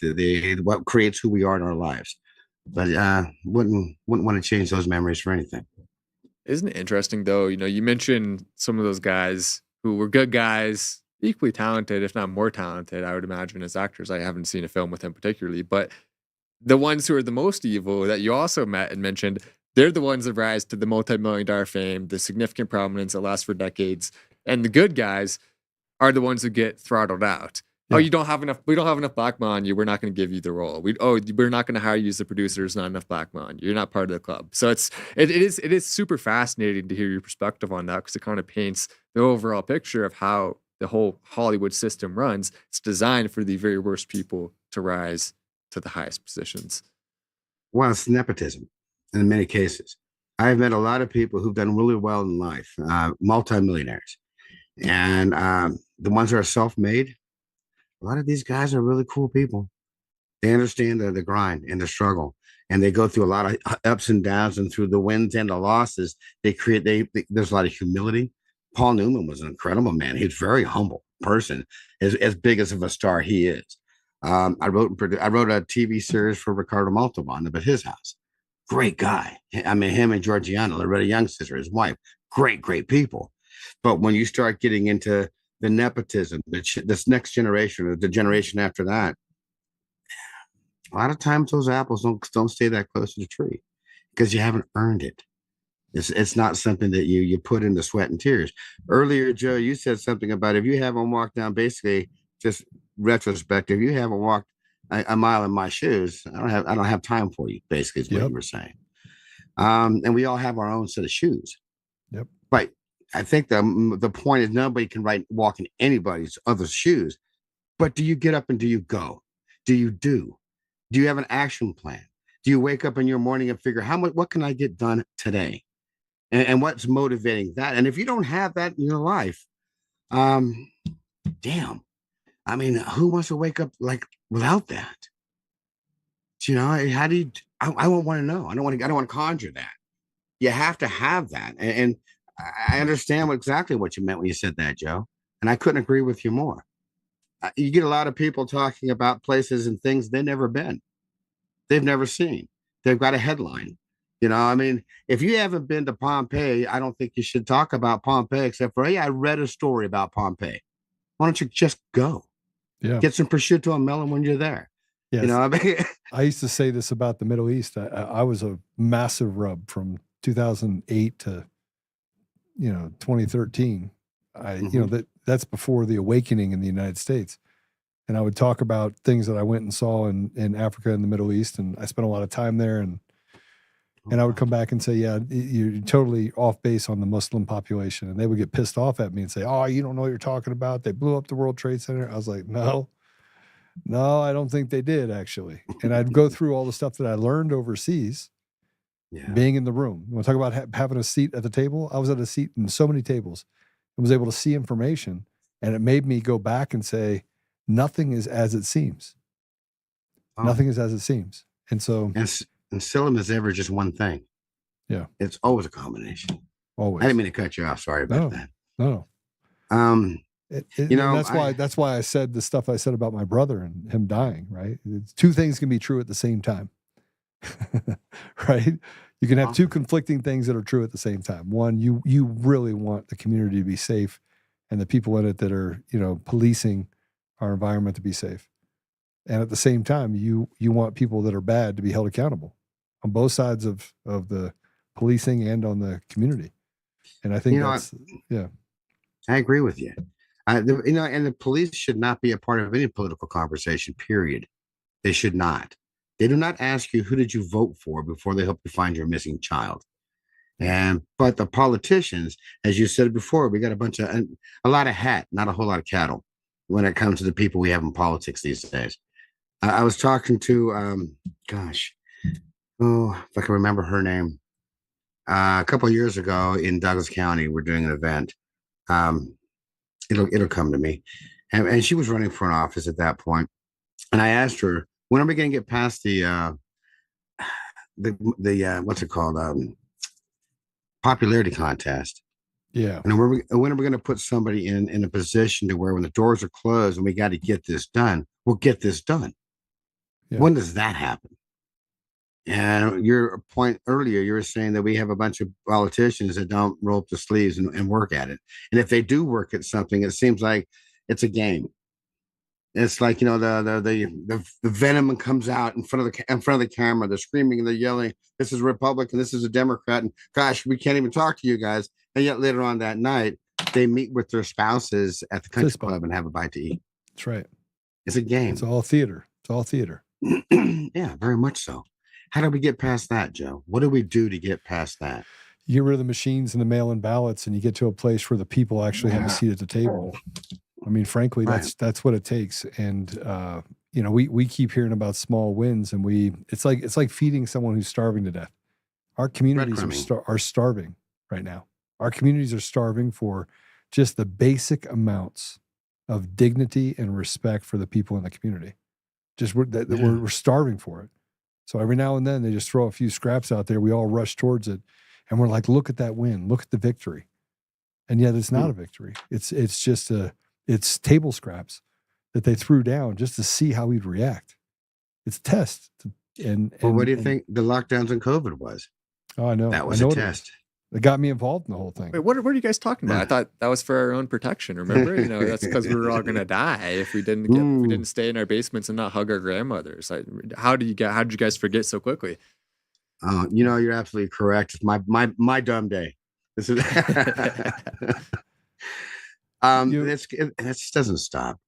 What creates who we are in our lives. But wouldn't want to change those memories for anything. Isn't it interesting though? You know, you mentioned some of those guys who were good guys, equally talented, if not more talented, I would imagine, as actors. I haven't seen a film with him particularly, but the ones who are the most evil that you also met and mentioned, they're the ones that rise to the multi-million-dollar fame, the significant prominence that lasts for decades. And the good guys are the ones who get throttled out. Yeah. Oh, we don't have enough black men on you. We're not going to give you the role. We're not going to hire you as the producer. There's not enough black men on you. You're not part of the club. So it is super fascinating to hear your perspective on that, because it kind of paints the overall picture of how the whole Hollywood system runs. It's designed for the very worst people to rise to the highest positions. Well, it's nepotism in many cases. I've met a lot of people who've done really well in life, multimillionaires. And the ones that are self-made, a lot of these guys are really cool people. They understand the grind and the struggle, and they go through a lot of ups and downs, and through the wins and the losses, there's a lot of humility. Paul Newman was an incredible man. He's a very humble person, as big as of a star he is. I wrote a TV series for Ricardo Montalban about his house. Great guy. I mean, him and Georgiana, Loretta Young's sister, his wife, great people. But when you start getting into the nepotism, this next generation, or the generation after that, a lot of times those apples don't stay that close to the tree, because you haven't earned it. It's not something that you put into sweat and tears. Earlier, Joe, you said something about if you haven't walked down, basically, just retrospective, you haven't walked a mile in my shoes, I don't have time for you, basically, is what you were saying. And we all have our own set of shoes. Yep. But I think the point is, nobody can walk in anybody's other shoes. But do you get up and do you go? Do you have an action plan? Do you wake up in your morning and figure, what can I get done today? And what's motivating that? And if you don't have that in your life, damn. I mean, who wants to wake up without that? You know, how do you? I won't want to know. I don't want to conjure that. You have to have that, and I understand exactly what you meant when you said that, Joe. And I couldn't agree with you more. you get a lot of people talking about places and things they've never been, they've never seen. They've got a headline. I mean, if you haven't been to Pompeii, I don't think you should talk about Pompeii except for, hey, I read a story about Pompeii. Why don't you just go? Yeah. Get some prosciutto and melon when you're there. Yes. I mean, I used to say this about the Middle East. I was a massive rub from 2008 to 2013. That's before the awakening in the United States. And I would talk about things that I went and saw in Africa and the Middle East. And I spent a lot of time there. And I would come back and say, yeah, you're totally off base on the Muslim population. And they would get pissed off at me and say, oh, you don't know what you're talking about. They blew up the World Trade Center. I was like, no, I don't think they did, actually. And I'd go through all the stuff that I learned overseas, being in the room. You want to talk about having a seat at the table? I was at a seat in so many tables and was able to see information. And it made me go back and say, nothing is as it seems. Oh. Nothing is as it seems. And so... And seldom is ever just one thing. Yeah. It's always a combination. Always. I didn't mean to cut you off. Sorry about that. No. That's why I said the stuff I said about my brother and him dying, right? Two things can be true at the same time. Right? You can have two conflicting things that are true at the same time. One, you really want the community to be safe and the people in it that are, policing our environment to be safe. And at the same time, you want people that are bad to be held accountable on both sides of the policing and on the community. And I think I agree with you. And the police should not be a part of any political conversation, period. They should not. They do not ask you, who did you vote for before they help you find your missing child? But the politicians, as you said before, we got a lot of hat, not a whole lot of cattle when it comes to the people we have in politics these days. I was talking to, if I can remember her name, a couple of years ago in Douglas County. We're doing an event. It'll come to me, and she was running for an office at that point. And I asked her, when are we going to get past the what's it called, popularity contest? Yeah. And when are we going to put somebody in a position to where when the doors are closed and we got to get this done, we'll get this done. Yeah. When does that happen? And your point earlier, you were saying that we have a bunch of politicians that don't roll up the sleeves and work at it. And if they do work at something, it seems like it's a game. It's like, the venom comes out in front of the camera. They're screaming and they're yelling, this is a Republican, this is a Democrat, and gosh, we can't even talk to you guys. And yet later on that night, they meet with their spouses at the country club and have a bite to eat. That's right. It's a game. It's all theater. Yeah, very much so. How do we get past that, Joe? What do we do to get past that? You get rid of the machines and the mail-in ballots, and you get to a place where the people actually have a seat at the table. I mean, frankly, that's what it takes. And we keep hearing about small wins, and it's like feeding someone who's starving to death. Our communities are starving right now. Our communities are starving for just the basic amounts of dignity and respect for the people in the community. We're starving for it. So every now and then they just throw a few scraps out there. We all rush towards it, and we're like, "Look at that win! Look at the victory!" And yet it's not a victory. It's just it's table scraps that they threw down just to see how we'd react. It's a test. What do you think the lockdowns and COVID was? Oh, I know. That was a test. It got me involved in the whole thing. Wait, what are you guys talking about? I thought that was for our own protection. Remember, that's because we were all gonna die if we didn't stay in our basements and not hug our grandmothers. How did you guys forget so quickly? Oh, you're absolutely correct. It's my dumb day. This is it just doesn't stop.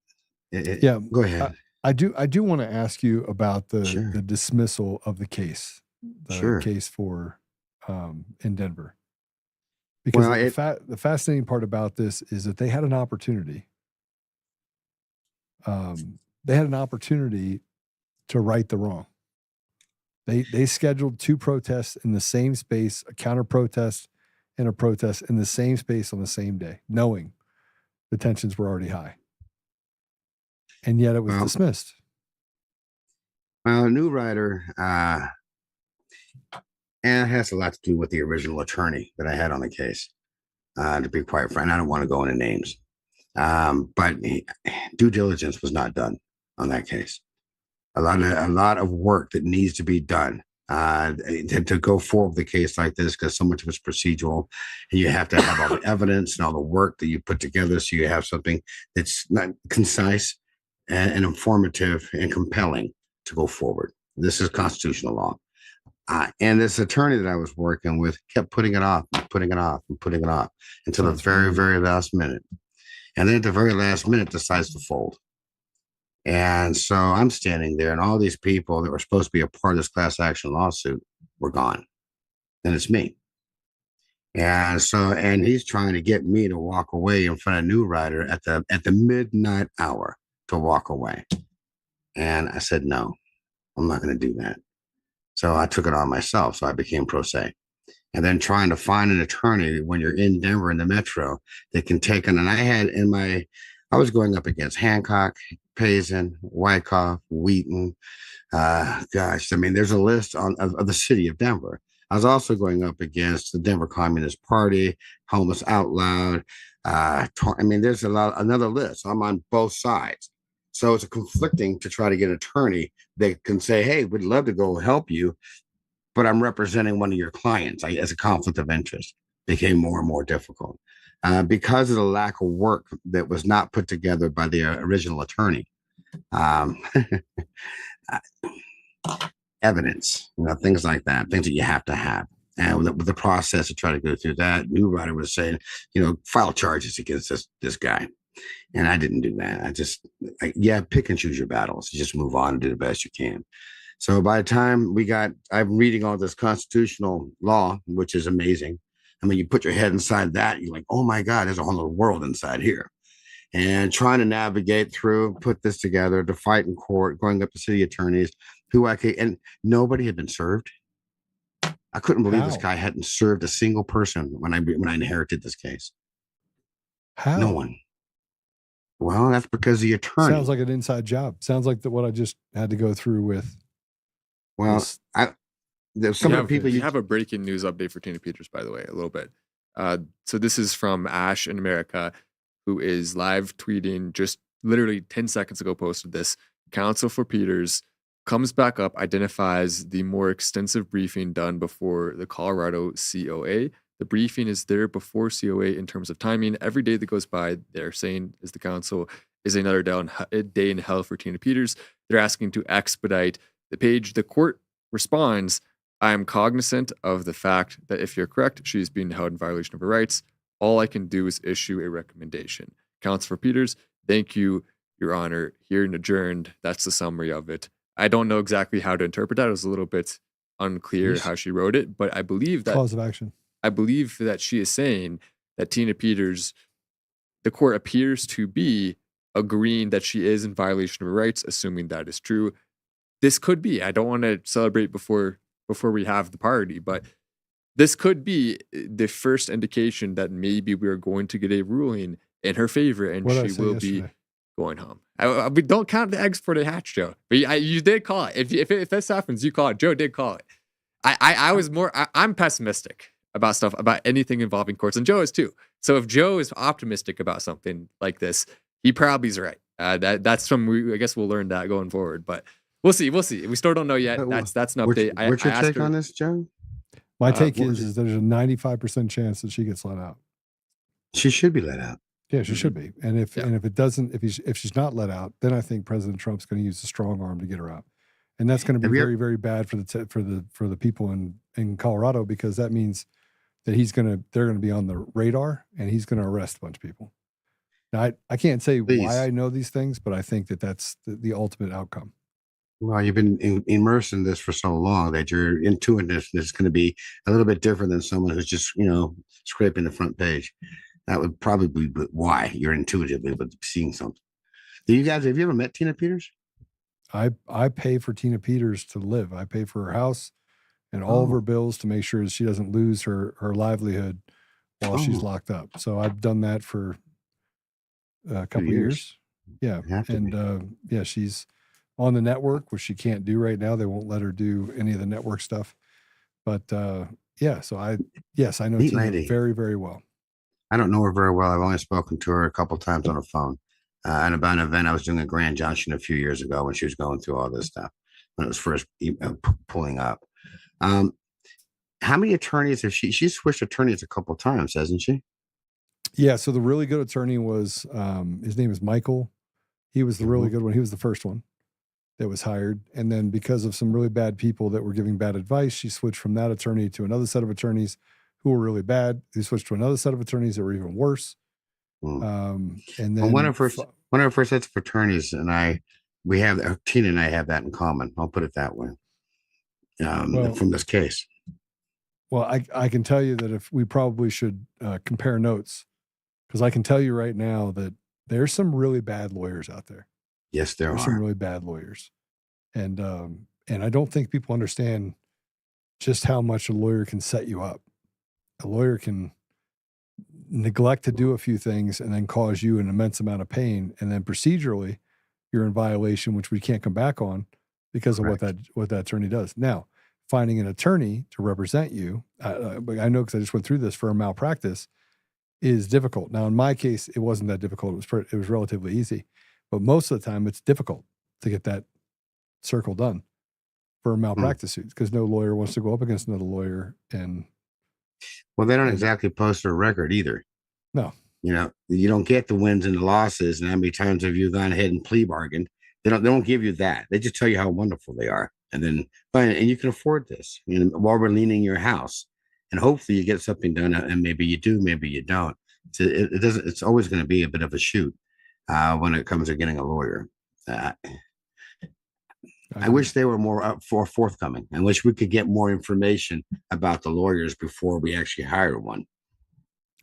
Go ahead. I do want to ask you about the dismissal of the case, case for in Denver. Because the fascinating part about this is that they had an opportunity. They had an opportunity to right the wrong. They scheduled two protests in the same space, a counter protest and a protest in the same space on the same day, knowing the tensions were already high. And yet it was dismissed. Well, a new writer, and it has a lot to do with the original attorney that I had on the case. To be quite frank, I don't want to go into names. But due diligence was not done on that case. A lot of work that needs to be done to go forward with a case like this, because so much of it's procedural, and you have to have all the evidence and all the work that you put together, so you have something that's not concise and informative and compelling to go forward. This is constitutional law. And this attorney that I was working with kept putting it off, putting it off, and putting it off until the very, very last minute. And then at the very last minute decides to fold. And so I'm standing there, and all these people that were supposed to be a part of this class action lawsuit were gone. And it's me. And he's trying to get me to walk away in front of New Rider at the midnight hour to walk away. And I said, no, I'm not going to do that. So I took it on myself. So I became pro se. And then trying to find an attorney when you're in Denver in the metro that can take on. And I was going up against Hancock, Payson, Wyckoff, Wheaton. There's a list of the city of Denver. I was also going up against the Denver Communist Party, Homeless Out Loud. There's another list. I'm on both sides. So it's conflicting to try to get an attorney that can say, hey, we'd love to go help you, but I'm representing one of your clients. As a conflict of interest became more and more difficult because of the lack of work that was not put together by the original attorney. Evidence, things like that, things that you have to have. And with the process to try to go through that, New Rider was saying, file charges against this guy. And I didn't do that. Pick and choose your battles. Just move on and do the best you can. So by the time I'm reading all this constitutional law, which is amazing. I mean, you put your head inside that, you're like, oh my God, there's a whole other world inside here. And trying to navigate through, put this together, to fight in court, going up to city attorneys, and nobody had been served. I couldn't believe this guy hadn't served a single person when I inherited this case. How? No one. Well, that's because the attorney. Sounds like an inside job. Sounds like what I just had to go through with. Well, there's some of the people you have a breaking news update for Tina Peters, by the way, a little bit. So this is from Ash in America, who is live tweeting just literally 10 seconds ago, posted this. Counsel for Peters comes back up, identifies the more extensive briefing done before the Colorado COA. The briefing is there before COA in terms of timing. Every day that goes by, they're saying, as the council, is another day in hell for Tina Peters. They're asking to expedite the page. The court responds, I am cognizant of the fact that if you're correct, she is being held in violation of her rights. All I can do is issue a recommendation. Counsel for Peters, thank you, Your Honor. Hearing adjourned. That's the summary of it. I don't know exactly how to interpret that. It was a little bit unclear how she wrote it, but I believe that cause of action. I believe that she is saying that Tina Peters, the court appears to be agreeing that she is in violation of her rights, assuming that is true. This could be. I don't want to celebrate before we have the party, but this could be the first indication that maybe we are going to get a ruling in her favor, and she will be going home. We don't count the eggs for the hatch, Joe. But you did call it. If this happens, you call it. Joe did call it. I'm pessimistic about anything involving courts, and Joe is too. So if Joe is optimistic about something like this, he probably is right. That's I guess we'll learn that going forward, but we'll see. We still don't know yet. That's an update. What's your take on this, Joe? My take is there's a 95% chance that she gets let out. She should be let out. Yeah, she should be. And if it doesn't, if she's not let out, then I think President Trump's going to use a strong arm to get her out, and that's going to be very, very bad for the people in Colorado, because that means that they're going to be on the radar, and he's going to arrest a bunch of people. Now, I can't say why I know these things, but I think that that's the ultimate outcome. Well, you've been immersed in this for so long that your intuitiveness is going to be a little bit different than someone who's just, scraping the front page. That would probably be why you're intuitively seeing something. Have you ever met Tina Peters? I pay for Tina Peters to live. I pay for her house and all of her bills to make sure that she doesn't lose her livelihood while she's locked up. So I've done that for a couple of years. Yeah. And she's on the network, which she can't do right now. They won't let her do any of the network stuff. But so I know Tina very, very well. I don't know her very well. I've only spoken to her a couple times on the phone. And about an event I was doing at Grand Junction a few years ago when she was going through all this stuff, when it was first pulling up. How many attorneys have she's switched attorneys a couple times, hasn't she? Yeah. So the really good attorney was, his name is Michael. He was the really good one. He was the first one that was hired. And then because of some really bad people that were giving bad advice, she switched from that attorney to another set of attorneys who were really bad. They switched to another set of attorneys that were even worse. And then well, one of our first sets of attorneys and Tina and I have that in common. I'll put it that way. From this case. Well, I can tell you that if we probably should compare notes, because I can tell you right now that there's some really bad lawyers out there. Yes, there are some really bad lawyers. And I don't think people understand just how much a lawyer can set you up. A lawyer can neglect to do a few things and then cause you an immense amount of pain. And then procedurally, you're in violation, which we can't come back on because of what that attorney does. Now, finding an attorney to represent you, I know because I just went through this for a malpractice, is difficult. Now, in my case, it wasn't that difficult. It was relatively easy. But most of the time, it's difficult to get that circle done for a malpractice suit because no lawyer wants to go up against another lawyer. And well, they don't exactly post a record either. No, you don't get the wins and the losses, and how many times have you gone ahead and plea bargained? They don't give you that. They just tell you how wonderful they are, and then and you can afford this. While we're leaning your house, and hopefully you get something done, and maybe you do, maybe you don't. It doesn't. It's always going to be a bit of a shoot. When it comes to getting a lawyer. I wish they were more forthcoming. I wish we could get more information about the lawyers before we actually hire one.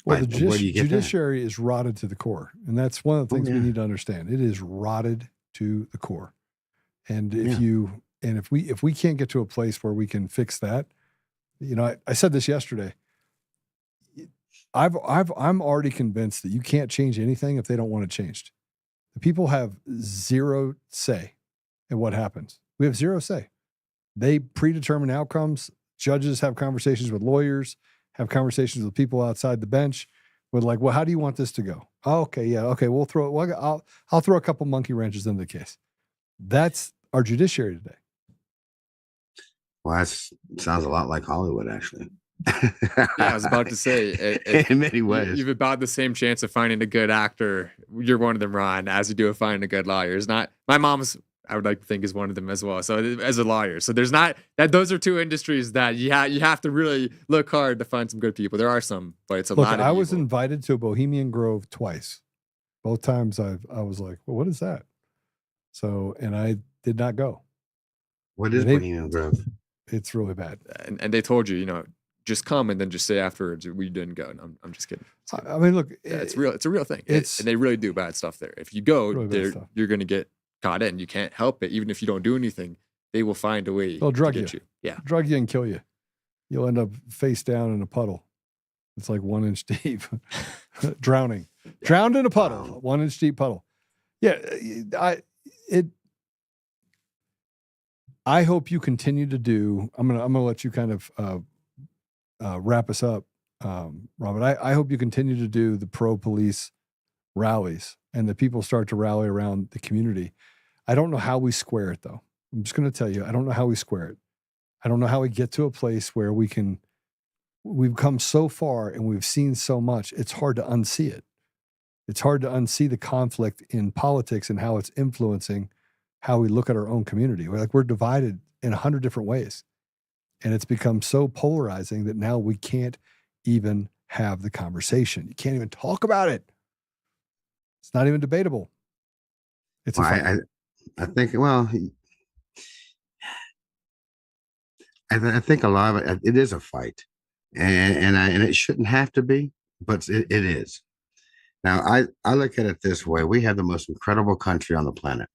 Well, the judiciary is rotted to the core. And that's one of the things we need to understand. It is rotted to the core. And if we can't get to a place where we can fix that, I said this yesterday. I'm already convinced that you can't change anything if they don't want it changed. The people have zero say in what happens. We have zero say. They predetermine outcomes. Judges have conversations with lawyers, have conversations with people outside the bench with like, well, how do you want this to go? Oh, okay. Yeah. Okay. I'll throw a couple monkey wrenches into the case. That's our judiciary today. Well, that sounds a lot like Hollywood, actually. Yeah, I was about to say, in many ways, you've about the same chance of finding a good actor. You're one of them, Ron, as you do of finding a good lawyer. It's not my mom's. I would like to think is one of them as well. So as a lawyer, so there's not that. Those are two industries that you have to really look hard to find some good people. There are some, but it's a lot. I was invited to Bohemian Grove twice. Both times I was like, well, what is that? So, and I did not go. What is Bohemian Grove? It's really bad. And they told you, just come and then just say afterwards we didn't go. And I'm just kidding. I mean, look, it's real. It's a real thing. And they really do bad stuff there. If you go, really you're going to get caught in. You can't help it. Even if you don't do anything, they will find a way. They'll drug to get you. Yeah, drug you and kill you. You'll end up face down in a puddle. It's like 1 inch deep, drowning, drowned in a puddle, 1 inch deep puddle. Yeah, I hope you continue to do. I'm gonna let you kind of wrap us up, Robert. I hope you continue to do the pro-police rallies and that people start to rally around the community. I don't know how we square it, though. I'm just going to tell you, I don't know how we square it. I don't know how we get to a place where we've come so far and we've seen so much. It's hard to unsee it. It's hard to unsee the conflict in politics and how it's influencing how we look at our own community. We're divided in 100 different ways. And it's become so polarizing that now we can't even have the conversation. You can't even talk about it. It's not even debatable. It's I think, I think a lot of it is a fight, and it shouldn't have to be, but it is. Now, I look at it this way. We have the most incredible country on the planet.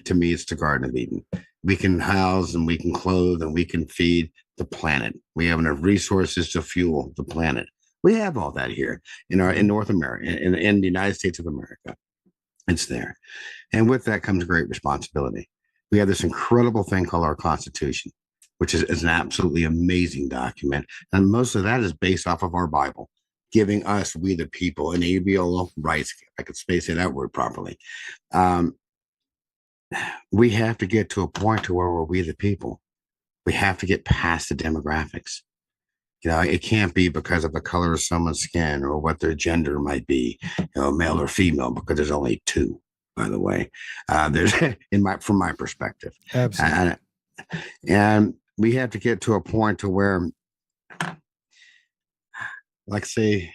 To me, it's the Garden of Eden. We can house and we can clothe and we can feed the planet. We have enough resources to fuel the planet. We have all that here in North America, in the United States of America. It's there. And with that comes great responsibility. We have this incredible thing called our Constitution, which is an absolutely amazing document. And most of that is based off of our Bible. giving us, we the people, and ABL rights, if I could say that word properly. We have to get to a point to where we're we the people. We have to get past the demographics. It can't be because of the color of someone's skin or what their gender might be, male or female, because there's only two, by the way. There's from my perspective. Absolutely. And we have to get to a point to where, like say,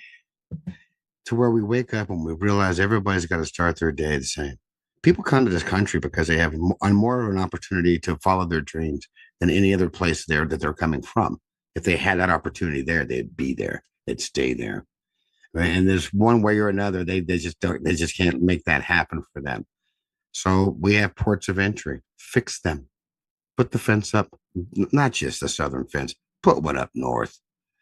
to where we wake up and we realize everybody's got to start their day the same. People come to this country because they have more of an opportunity to follow their dreams than any other place there that they're coming from. If they had that opportunity there, they'd be there. They'd stay there. Right? And there's one way or another, they just can't make that happen for them. So we have ports of entry. Fix them. Put the fence up, not just the southern fence. Put one up north.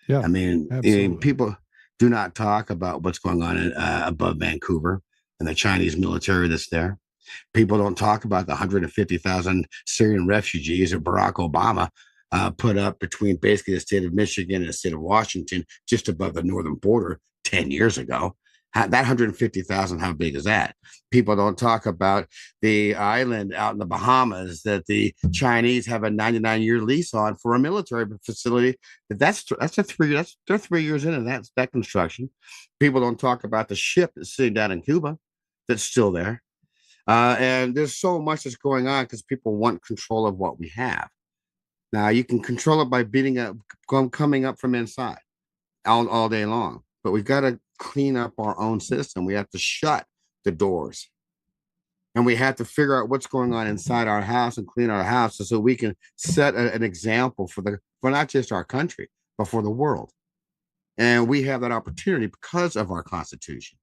Yeah, I mean, people do not talk about what's going on above Vancouver and the Chinese military that's there. People don't talk about the 150,000 Syrian refugees that Barack Obama put up between basically the state of Michigan and the state of Washington, just above the northern border 10 years ago. That 150,000, how big is that? People don't talk about the island out in the Bahamas that the Chinese have a 99-year lease on for a military facility. They're 3 years into that construction. People don't talk about the ship that's sitting down in Cuba that's still there. And there's so much that's going on because people want control of what we have. Now, you can control it by coming up from inside all day long. But we've got to clean up our own system. We have to shut the doors. And we have to figure out what's going on inside our house and clean our house so we can set an example for not just our country, but for the world. And we have that opportunity because of our Constitution.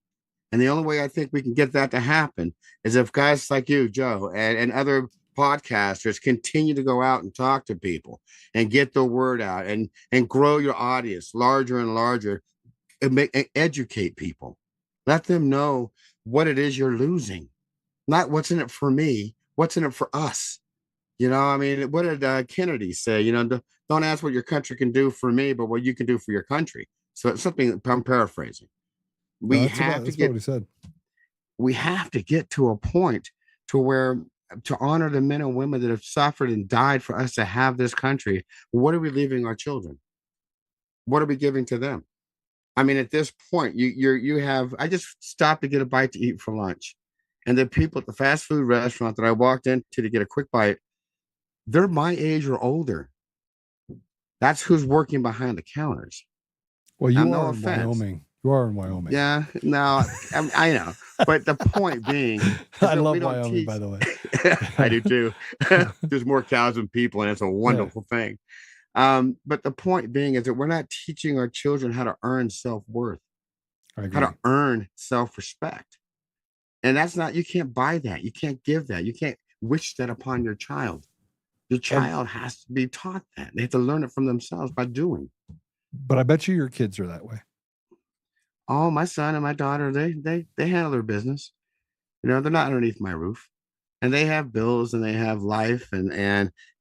And the only way I think we can get that to happen is if guys like you, Joe, and other podcasters continue to go out and talk to people and get the word out and grow your audience larger and larger and educate people. Let them know what it is you're losing, not what's in it for me, what's in it for us. I mean, what did Kennedy say? Don't ask what your country can do for me, but what you can do for your country. So it's something I'm paraphrasing. That's what he said. We have to get to a point to honor the men and women that have suffered and died for us to have this country. What are we leaving our children? What are we giving to them? I mean, at this point, I just stopped to get a bite to eat for lunch. And the people at the fast food restaurant that I walked into to get a quick bite, they're my age or older. That's who's working behind the counters. Well, you are in Wyoming. You are in Wyoming. Yeah, no, I know. But the point being, I love Wyoming, by the way. I do too. There's more cows than people, and it's a wonderful thing. But the point being is that we're not teaching our children how to earn self-worth, how to earn self-respect. And you can't buy that. You can't give that. You can't wish that upon your child. Your child has to be taught that. They have to learn it from themselves by doing. But I bet you your kids are that way. Oh, my son and my daughter, they handle their business. They're not underneath my roof. And they have bills and they have life and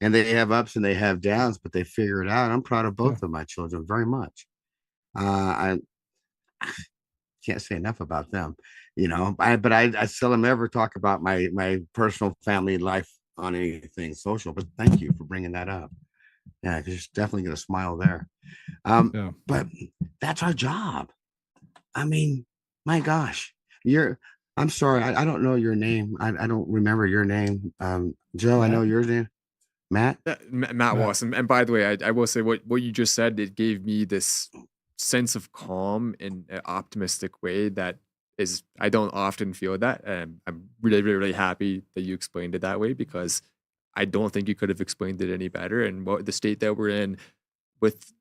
they have ups and they have downs, but they figure it out. I'm proud of both of my children very much. I can't say enough about them, but I seldom ever talk about my personal family life on anything social, but thank you for bringing that up. Yeah, because you're definitely going to smile there. But that's our job. I mean, my gosh, I'm sorry. I don't know your name. I don't remember your name. Joe, Matt. I know your name. Matt? Matt Wasson. And by the way, I will say what you just said, it gave me this sense of calm in an optimistic way that is, I don't often feel that. I'm really, really, really happy that you explained it that way because I don't think you could have explained it any better. And the state that we're in with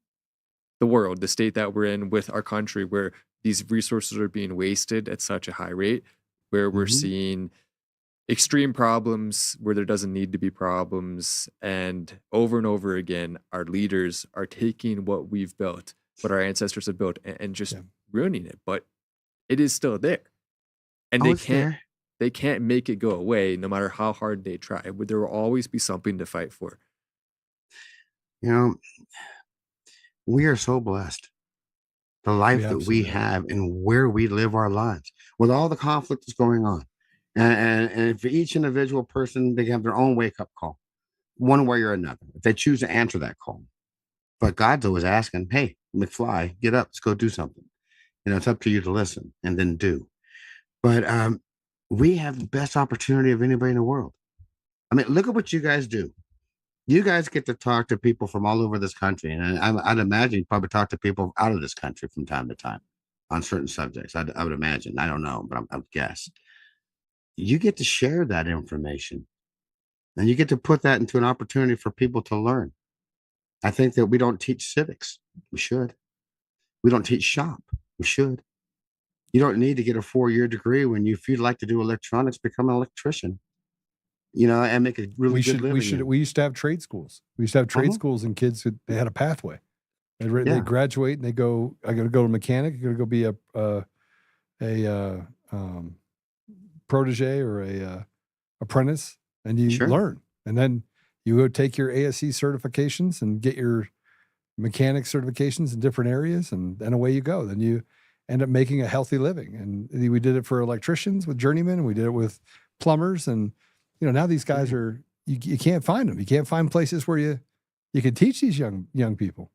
the world, the state that we're in with our country, where these resources are being wasted at such a high rate, where we're seeing extreme problems where there doesn't need to be problems. And over again, our leaders are taking what we've built, what our ancestors have built, and just ruining it. But it is still there. And they can't make it go away no matter how hard they try. There will always be something to fight for. We are so blessed. the life that we have and where we live our lives with all the conflict that's going on. And for each individual person, they have their own wake-up call, one way or another, if they choose to answer that call. But God's always asking, hey, McFly, get up, let's go do something. It's up to you to listen and then do. But we have the best opportunity of anybody in the world. I mean, look at what you guys do. You guys get to talk to people from all over this country. And I'd imagine you probably talk to people out of this country from time to time on certain subjects. I would imagine. I don't know, but I would guess. You get to share that information. And you get to put that into an opportunity for people to learn. I think that we don't teach civics. We should. We don't teach shop. We should. You don't need to get a 4-year degree when if you'd like to do electronics, become an electrician, and make a really good living. We used to have trade schools. We used to have trade schools, and kids, they had a pathway. They graduate and they go, I got to go to mechanic. I got to go be a protege or a apprentice, and you learn. And then you go take your ASC certifications and get your mechanic certifications in different areas, and away you go. Then you end up making a healthy living. And we did it for electricians with journeymen, and we did it with plumbers. And, now these guys are, you can't find them. You can't find places where you can teach these young people.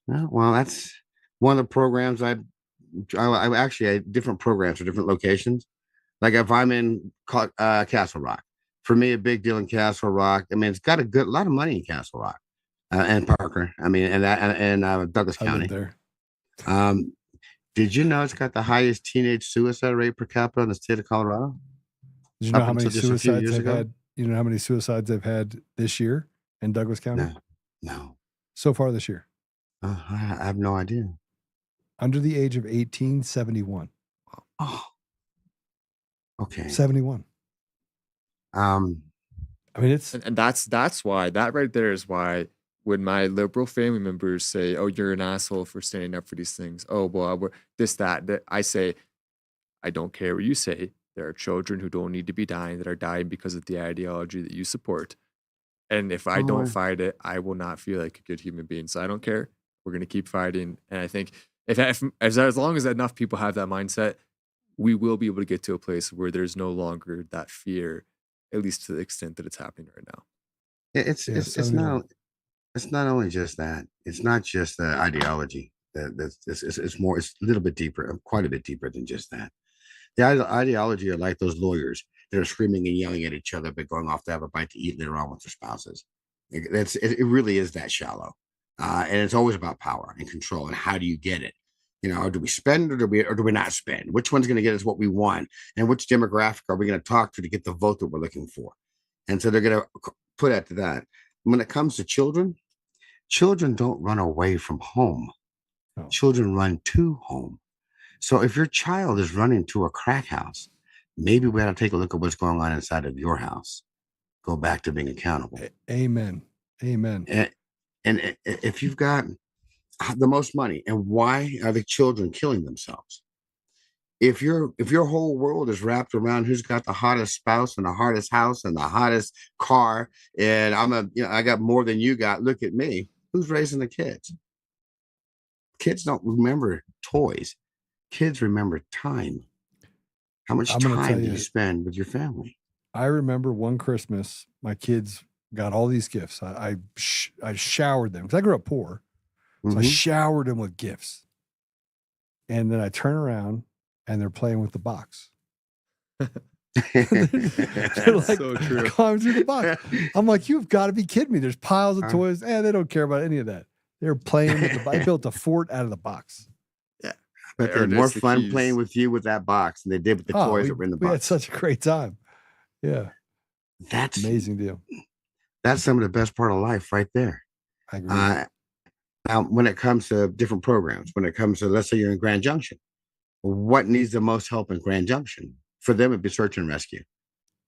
Well, that's one of the programs I actually had different programs for different locations. Like if I'm in Castle Rock, for me, a big deal in Castle Rock. I mean, it's got a lot of money in Castle Rock and Parker. I mean, and Douglas County. There. Did you know it's got the highest teenage suicide rate per capita in the state of Colorado? Did you know how many suicides they've had? You know how many suicides they've had this year in Douglas County? No. So far this year. I have no idea. Under the age of 18, 71. Oh. Okay. 71. I mean, it's and that's why that right there is why when my liberal family members say, "Oh, you're an asshole for standing up for these things," oh, well, that I say, I don't care what you say. There are children who don't need to be dying that are dying because of the ideology that you support. And if I don't fight it, I will not feel like a good human being. So I don't care. We're going to keep fighting. And I think as long as enough people have that mindset, we will be able to get to a place where there's no longer that fear, at least to the extent that it's happening right now. It's not only just that. It's not just the ideology. It's more. It's a little bit deeper, quite a bit deeper than just that. The ideology are like those lawyers that are screaming and yelling at each other, but going off to have a bite to eat later on with their spouses. It really is that shallow, and it's always about power and control. And how do you get it? Do we spend or do we not spend? Which one's going to get us what we want? And which demographic are we going to talk to get the vote that we're looking for? And so they're going to put it to that. When it comes to children don't run away from home. No. Children run to home. So if your child is running to a crack house, maybe we got to take a look at what's going on inside of your house. Go back to being accountable. Amen. And if you've got the most money, and why are the children killing themselves? If your whole world is wrapped around who's got the hottest spouse and the hottest house and the hottest car, and I got more than you got, look at me. Who's raising the kids? Kids don't remember toys. Kids remember time. How much time do you spend with your family? I remember one Christmas, my kids got all these gifts. I showered them because I grew up poor. So I showered them with gifts. And then I turn around and they're playing with the box. They're like, so true. Climbing through the box. I'm like, you've got to be kidding me. There's piles of toys. They don't care about any of that. They're playing with the box. I built a fort out of the box. Yeah. But they had more fun playing with you with that box than they did with the toys that were in the box. We had such a great time. Yeah. That's amazing deal. That's some of the best part of life right there. I agree. Now, when it comes to different programs, when it comes to, let's say you're in Grand Junction, what needs the most help in Grand Junction? For them, it'd be search and rescue.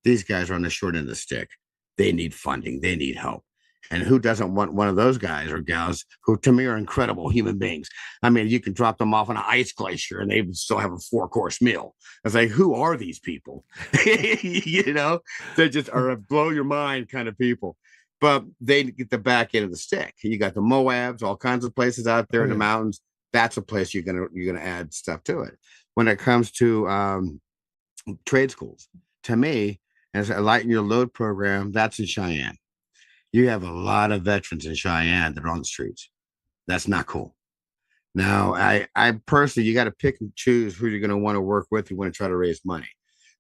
These guys are on the short end of the stick. They need funding. They need help. And who doesn't want one of those guys or gals who, to me, are incredible human beings? I mean, you can drop them off on an ice glacier and they would still have a 4-course meal. It's like, who are these people? They just are a blow your mind kind of people. But they get the back end of the stick. You got the Moabs, all kinds of places out there in the mountains. that's a place you're gonna add stuff to it. When it comes to trade schools, to me, as a lighten your load program, that's in Cheyenne. You have a lot of veterans in Cheyenne that are on the streets. That's not cool. Now, I personally, you got to pick and choose who you're going to want to work with. You want to try to raise money.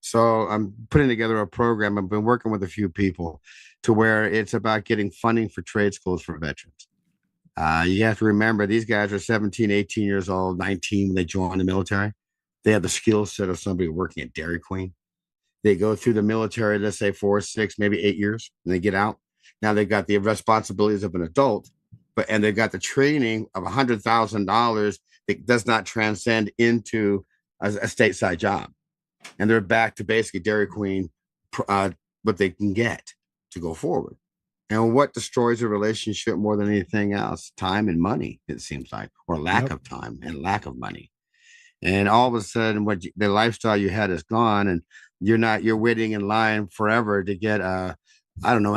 So I'm putting together a program. I've been working with a few people to where it's about getting funding for trade schools for veterans. You have to remember, these guys are 17, 18 years old, 19 when they join the military. They have the skill set of somebody working at Dairy Queen. They go through the military, let's say 4, 6, maybe 8 years, and they get out. Now they've got the responsibilities of an adult, and they've got the training of $100,000 that does not transcend into a stateside job. And they're back to basically Dairy Queen, what they can get to go forward. And what destroys a relationship more than anything else? Time and money, it seems like, or lack of time and lack of money. And all of a sudden, the lifestyle you had is gone, and you're waiting in line forever to get an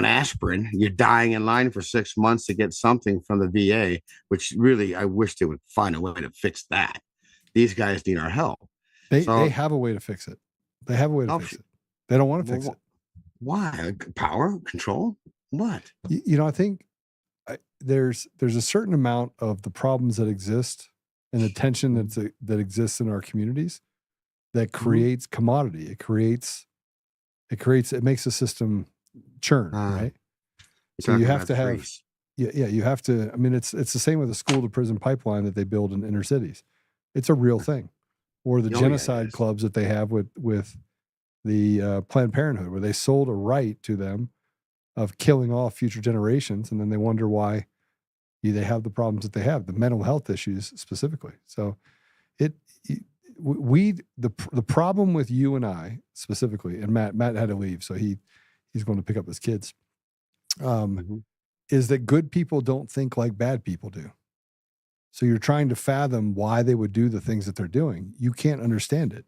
aspirin. You're dying in line for 6 months to get something from the VA, which really, I wish they would find a way to fix that. These guys need our help. They have a way to fix it. They have a way to fix it. They don't want to fix it. Why? Power? Control? What? I think there's a certain amount of the problems that exist and the tension that exists in our communities that creates commodity. It makes the system churn, right? So you have to have, you have to. I mean, it's the same with the school to prison pipeline that they build in inner cities. It's a real thing, or the genocide clubs that they have with the Planned Parenthood, where they sold a right to them of killing off future generations, and then they wonder why they have the problems that they have, the mental health issues specifically. So, the problem with you and I specifically, and Matt had to leave, so he's going to pick up his kids, is that good people don't think like bad people do. So you're trying to fathom why they would do the things that they're doing. You can't understand it.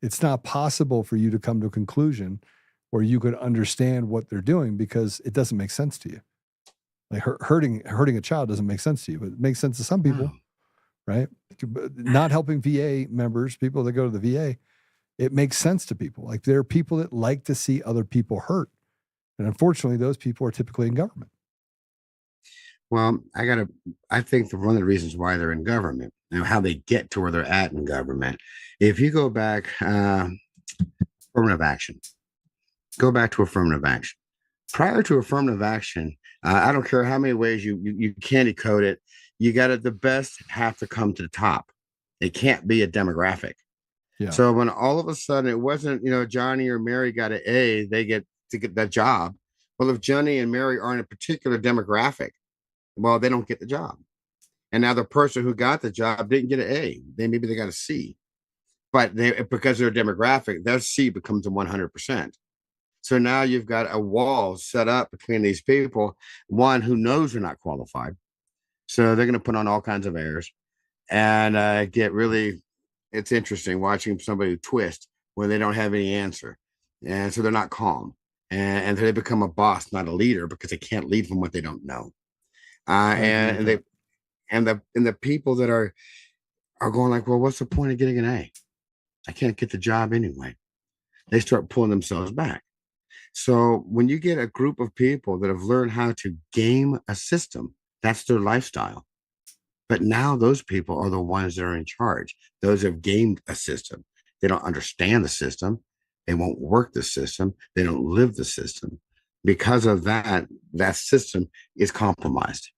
It's not possible for you to come to a conclusion where you could understand what they're doing because it doesn't make sense to you. Like hurting a child doesn't make sense to you, but it makes sense to some people, right? Not helping VA members, people that go to the VA, it makes sense to people. Like there are people that like to see other people hurt. And unfortunately, those people are typically in government. Well, I think one of the reasons why they're in government and how they get to where they're at in government, if you go back, affirmative action, go back to affirmative action. Prior to affirmative action, I don't care how many ways you candy code it, the best have to come to the top. It can't be a demographic. Yeah. So when all of a sudden it wasn't, Johnny or Mary got an A, they get to get that job. Well, if Johnny and Mary are in a particular demographic, well, they don't get the job. And now the person who got the job didn't get an A. Maybe they got a C. But because of their demographic, their C becomes a 100%. So now you've got a wall set up between these people, one who knows they're not qualified. So they're going to put on all kinds of airs and it's interesting watching somebody twist when they don't have any answer. And so they're not calm. And they become a boss, not a leader, because they can't lead from what they don't know. And the people that are going like, well, what's the point of getting an A? I can't get the job anyway. They start pulling themselves back. So when you get a group of people that have learned how to game a system, that's their lifestyle. But now those people are the ones that are in charge. Those have gamed a system. They don't understand the system. They won't work the system. They don't live the system. Because of that system is compromised.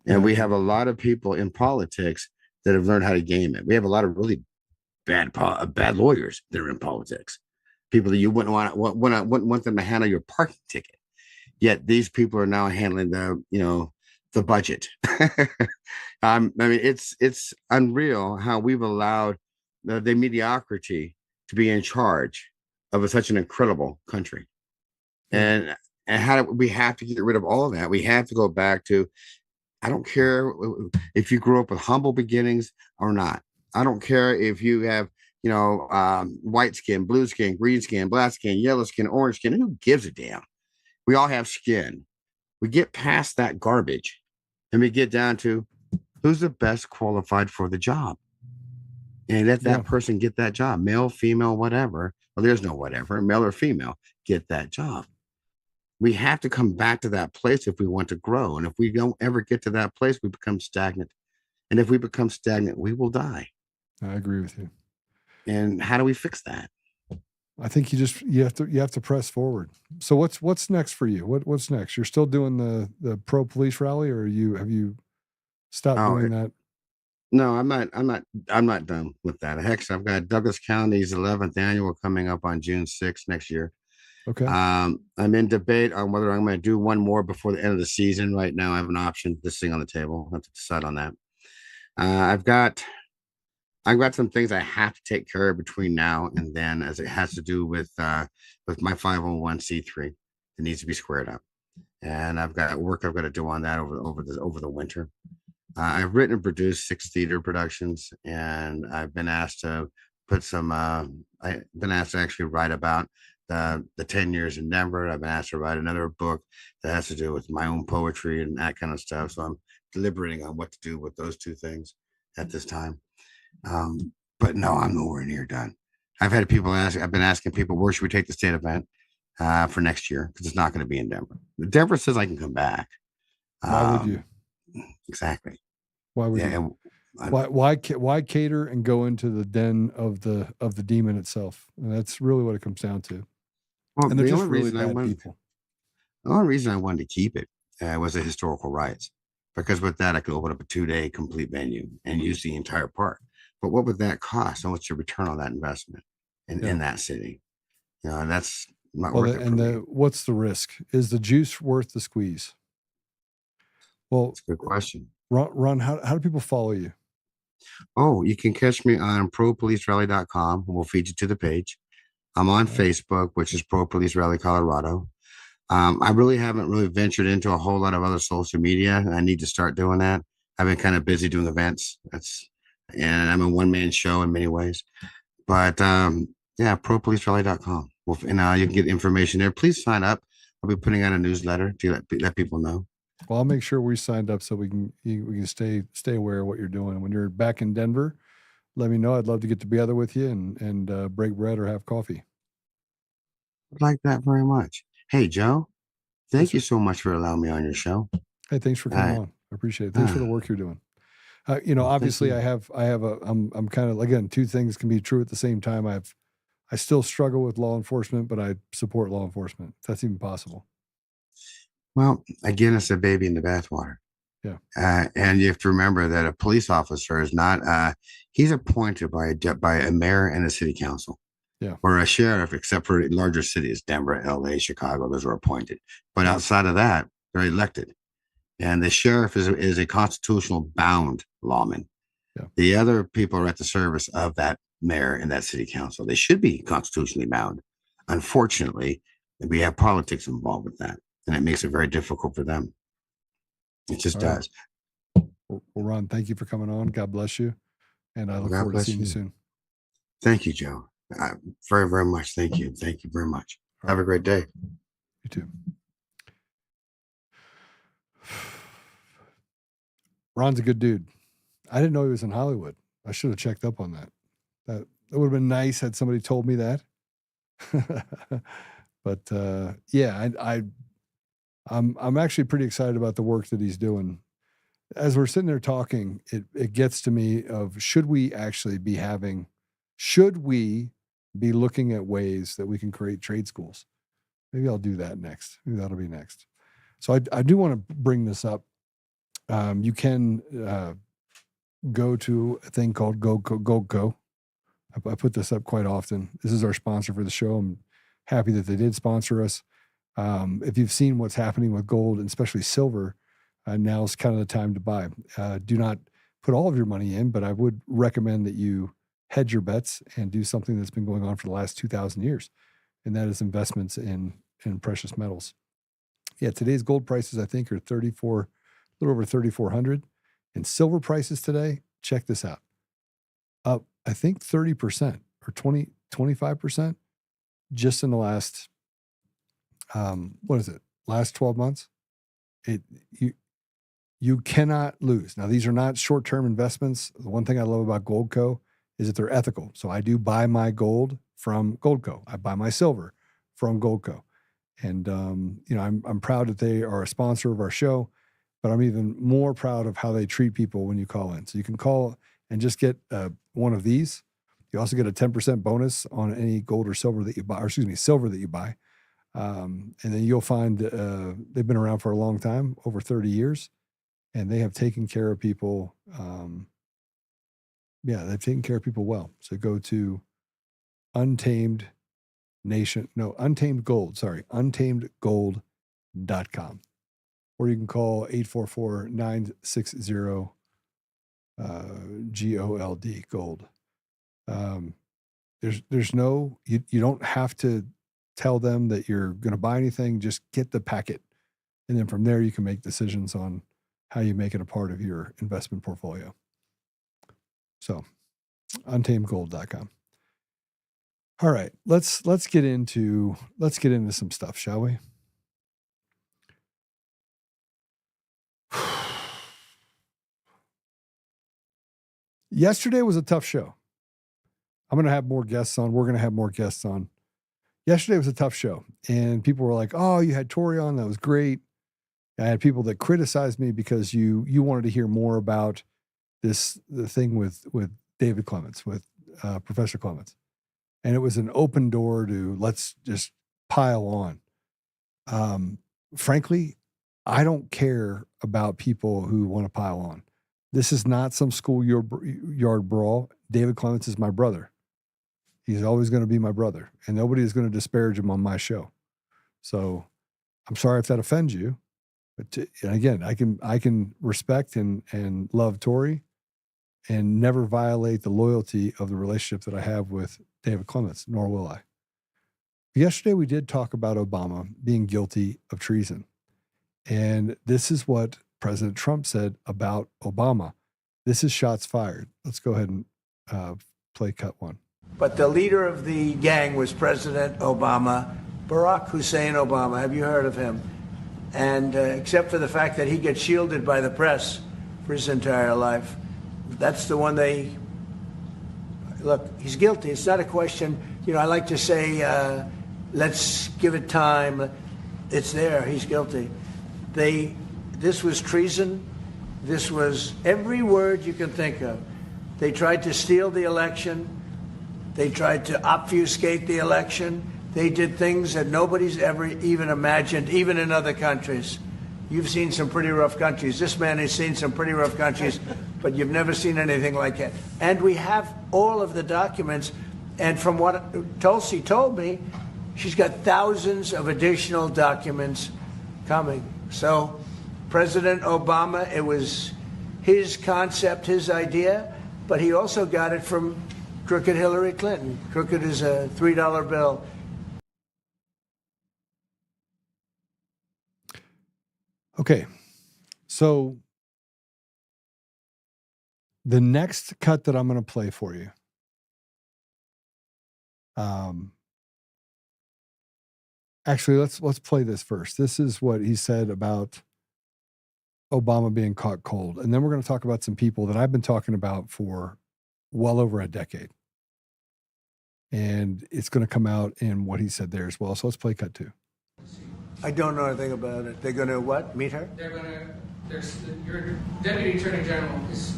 And we have a lot of people in politics that have learned how to game it. We have a lot of really bad lawyers that are in politics. People that you wouldn't want them to handle your parking ticket. Yet these people are now handling the budget. I mean, it's unreal how we've allowed the mediocrity to be in charge of such an incredible country. And how we have to get rid of all of that. We have to go back to, I don't care if you grew up with humble beginnings or not. I don't care if you have, white skin, blue skin, green skin, black skin, yellow skin, orange skin. Who gives a damn? We all have skin. We get past that garbage and we get down to who's the best qualified for the job, and let that person get that job, male, female, whatever. Well, there's no whatever, male or female, get that job. We have to come back to that place if we want to grow. And if we don't ever get to that place, we become stagnant. And if we become stagnant, we will die. I agree with you. And how do we fix that? I think you have to press forward. So what's next for you? What's next? You're still doing the pro police rally, or have you stopped doing that? No, I'm not done with that. Heck, I've got Douglas County's 11th annual coming up on June 6th next year. Okay. I'm in debate on whether I'm going to do one more before the end of the season. Right now, I have an option, this thing on the table. I have to decide on that. I've got some things I have to take care of between now and then, as it has to do with my 501c3. It needs to be squared up, and I've got work I've got to do on that over the winter. I've written and produced 6 theater productions, and I've been asked to put some. I've been asked to actually write about the 10 years in Denver. I've been asked to write another book that has to do with my own poetry and that kind of stuff. So I'm deliberating on what to do with those 2 things at this time. But no, I'm nowhere near done. I've been asking people, where should we take the state event for next year? Because it's not going to be in Denver. Denver says I can come back. Why would you? Exactly. Why would you? Why cater and go into the den of the demon itself? And that's really what it comes down to. Well, and they're just really bad people. The only reason I wanted to keep it was the historical rights, because with that I could open up a 2-day complete venue and use the entire park. But what would that cost? And what's your return on that investment in that city? That's not worth it. And what's the risk? Is the juice worth the squeeze? Well, that's a good question. Ron, how do people follow you? Oh, you can catch me on propolicerally.com, and we'll feed you to the page. I'm on Facebook, which is Pro Police Rally Colorado. I really haven't ventured into a whole lot of other social media. I need to start doing that. I've been kind of busy doing events. And I'm a one-man show in many ways. But propolicerally.com. And you can get information there. Please sign up. I'll be putting out a newsletter to let people know. Well, I'll make sure we signed up so we can stay aware of what you're doing. When you're back in Denver, let me know. I'd love to get together with you and break bread or have coffee. I'd like that very much. Hey, Joe, thank you so much for allowing me on your show. Hey, thanks for coming on. I appreciate it. Thanks for the work you're doing. Obviously I'm kind of, again, 2 things can be true at the same time. I still struggle with law enforcement, but I support law enforcement. If that's even possible. Well, again, it's a baby in the bathwater. Yeah. And you have to remember that a police officer is not, he's appointed by a mayor and a city council. Yeah. Or a sheriff, except for larger cities, Denver, LA, Chicago, those are appointed. But outside of that, they're elected. And the sheriff is a constitutional bound lawman. Yeah. The other people are at the service of that mayor and that city council. They should be constitutionally bound. Unfortunately, we have politics involved with that, and it makes it very difficult for them. It just does. Well, Ron, thank you for coming on. God bless you. And I look forward to seeing you soon. Thank you, Joe. Very, very much. Thank you. Thank you very much. Have a great day. You too. Ron's a good dude. I didn't know he was in Hollywood. I should have checked up on that. That would have been nice had somebody told me that. But I'm actually pretty excited about the work that he's doing. As we're sitting there talking, it gets to me of should we be looking at ways that we can create trade schools? Maybe I'll do that next. Maybe that'll be next. So I do want to bring this up. You can go to a thing called Go. I put this up quite often. This is our sponsor for the show. I'm happy that they did sponsor us. If you've seen what's happening with gold, and especially silver, now's kind of the time to buy. Do not put all of your money in, but I would recommend that you hedge your bets and do something that's been going on for the last 2,000 years, and that is investments in precious metals. Yeah, today's gold prices, I think, are a little over 3,400. And silver prices today, check this out, up, I think 30% or 25% just in the last, last 12 months. You cannot lose. Now, these are not short-term investments. The one thing I love about Goldco is that they're ethical. So I do buy my gold from Goldco. I buy my silver from Goldco. And, I'm proud that they are a sponsor of our show, but I'm even more proud of how they treat people when you call in. So you can call and just get one of these. You also get a 10% bonus on any gold or silver that you buy, or silver that you buy. And then you'll find they've been around for a long time, over 30 years. And they have taken care of people. They've taken care of people well. So go to untamedgold.com. Or you can call 844-960 GOLD gold. There's no, you don't have to tell them that you're going to buy anything. Just get the packet. And then from there, you can make decisions on how you make it a part of your investment portfolio. So, untamedgold.com. All right, let's get into some stuff, shall we? Yesterday was a tough show. I'm going to have more guests on. We're going to have more guests on. Yesterday was a tough show, and people were like, "Oh, you had Tori on. That was great." I had people that criticized me because you wanted to hear more about the thing with David Clements, with Professor Clements. And it was an open door to let's just pile on. Frankly, I don't care about people who want to pile on. This is not some schoolyard brawl. David Clements is my brother. He's always going to be my brother, and nobody is going to disparage him on my show. So I'm sorry if that offends you. But and again, I can respect and love Tori and never violate the loyalty of the relationship that I have with David Clements, nor will I. Yesterday, we did talk about Obama being guilty of treason. And this is what President Trump said about Obama. This is shots fired. Let's go ahead and play cut one. But the leader of the gang was President Obama, Barack Hussein Obama. Have you heard of him? And except for the fact that he gets shielded by the press for his entire life, that's the one look, he's guilty. It's not a question, I like to say, let's give it time. It's there, he's guilty. This was treason. This was every word you can think of. They tried to steal the election. They tried to obfuscate the election. They did things that nobody's ever even imagined, even in other countries. You've seen some pretty rough countries. This man has seen some pretty rough countries, but you've never seen anything like it. And we have all of the documents. And from what Tulsi told me, she's got thousands of additional documents coming. So President Obama, it was his concept, his idea, but he also got it from crooked Hillary Clinton. Crooked is a $3 bill. Okay, so the next cut that I'm going to play for you, actually, let's play this first. This is what he said about Obama being caught cold, and then we're going to talk about some people that I've been talking about for well over a decade, and it's going to come out in what he said there as well. So let's play cut two. I don't know anything about it. They're going to what? Meet her? Your deputy attorney general has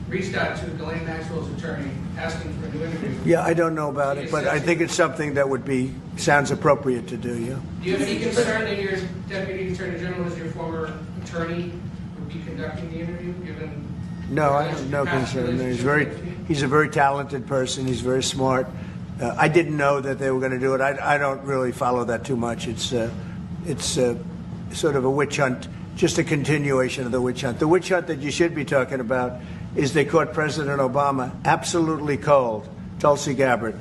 reached out to Ghislaine Maxwell's attorney asking for a new interview. Yeah, I don't know about it, but I think it's something that sounds appropriate to do, yeah. Do you have any concern that your deputy attorney general, as your former attorney, would be conducting the interview, given... No, I have no concern. He's a very talented person. He's very smart. I didn't know that they were going to do it. I don't really follow that too much. It's sort of a witch hunt, just a continuation of the witch hunt. The witch hunt that you should be talking about is they caught President Obama absolutely cold, Tulsi Gabbard.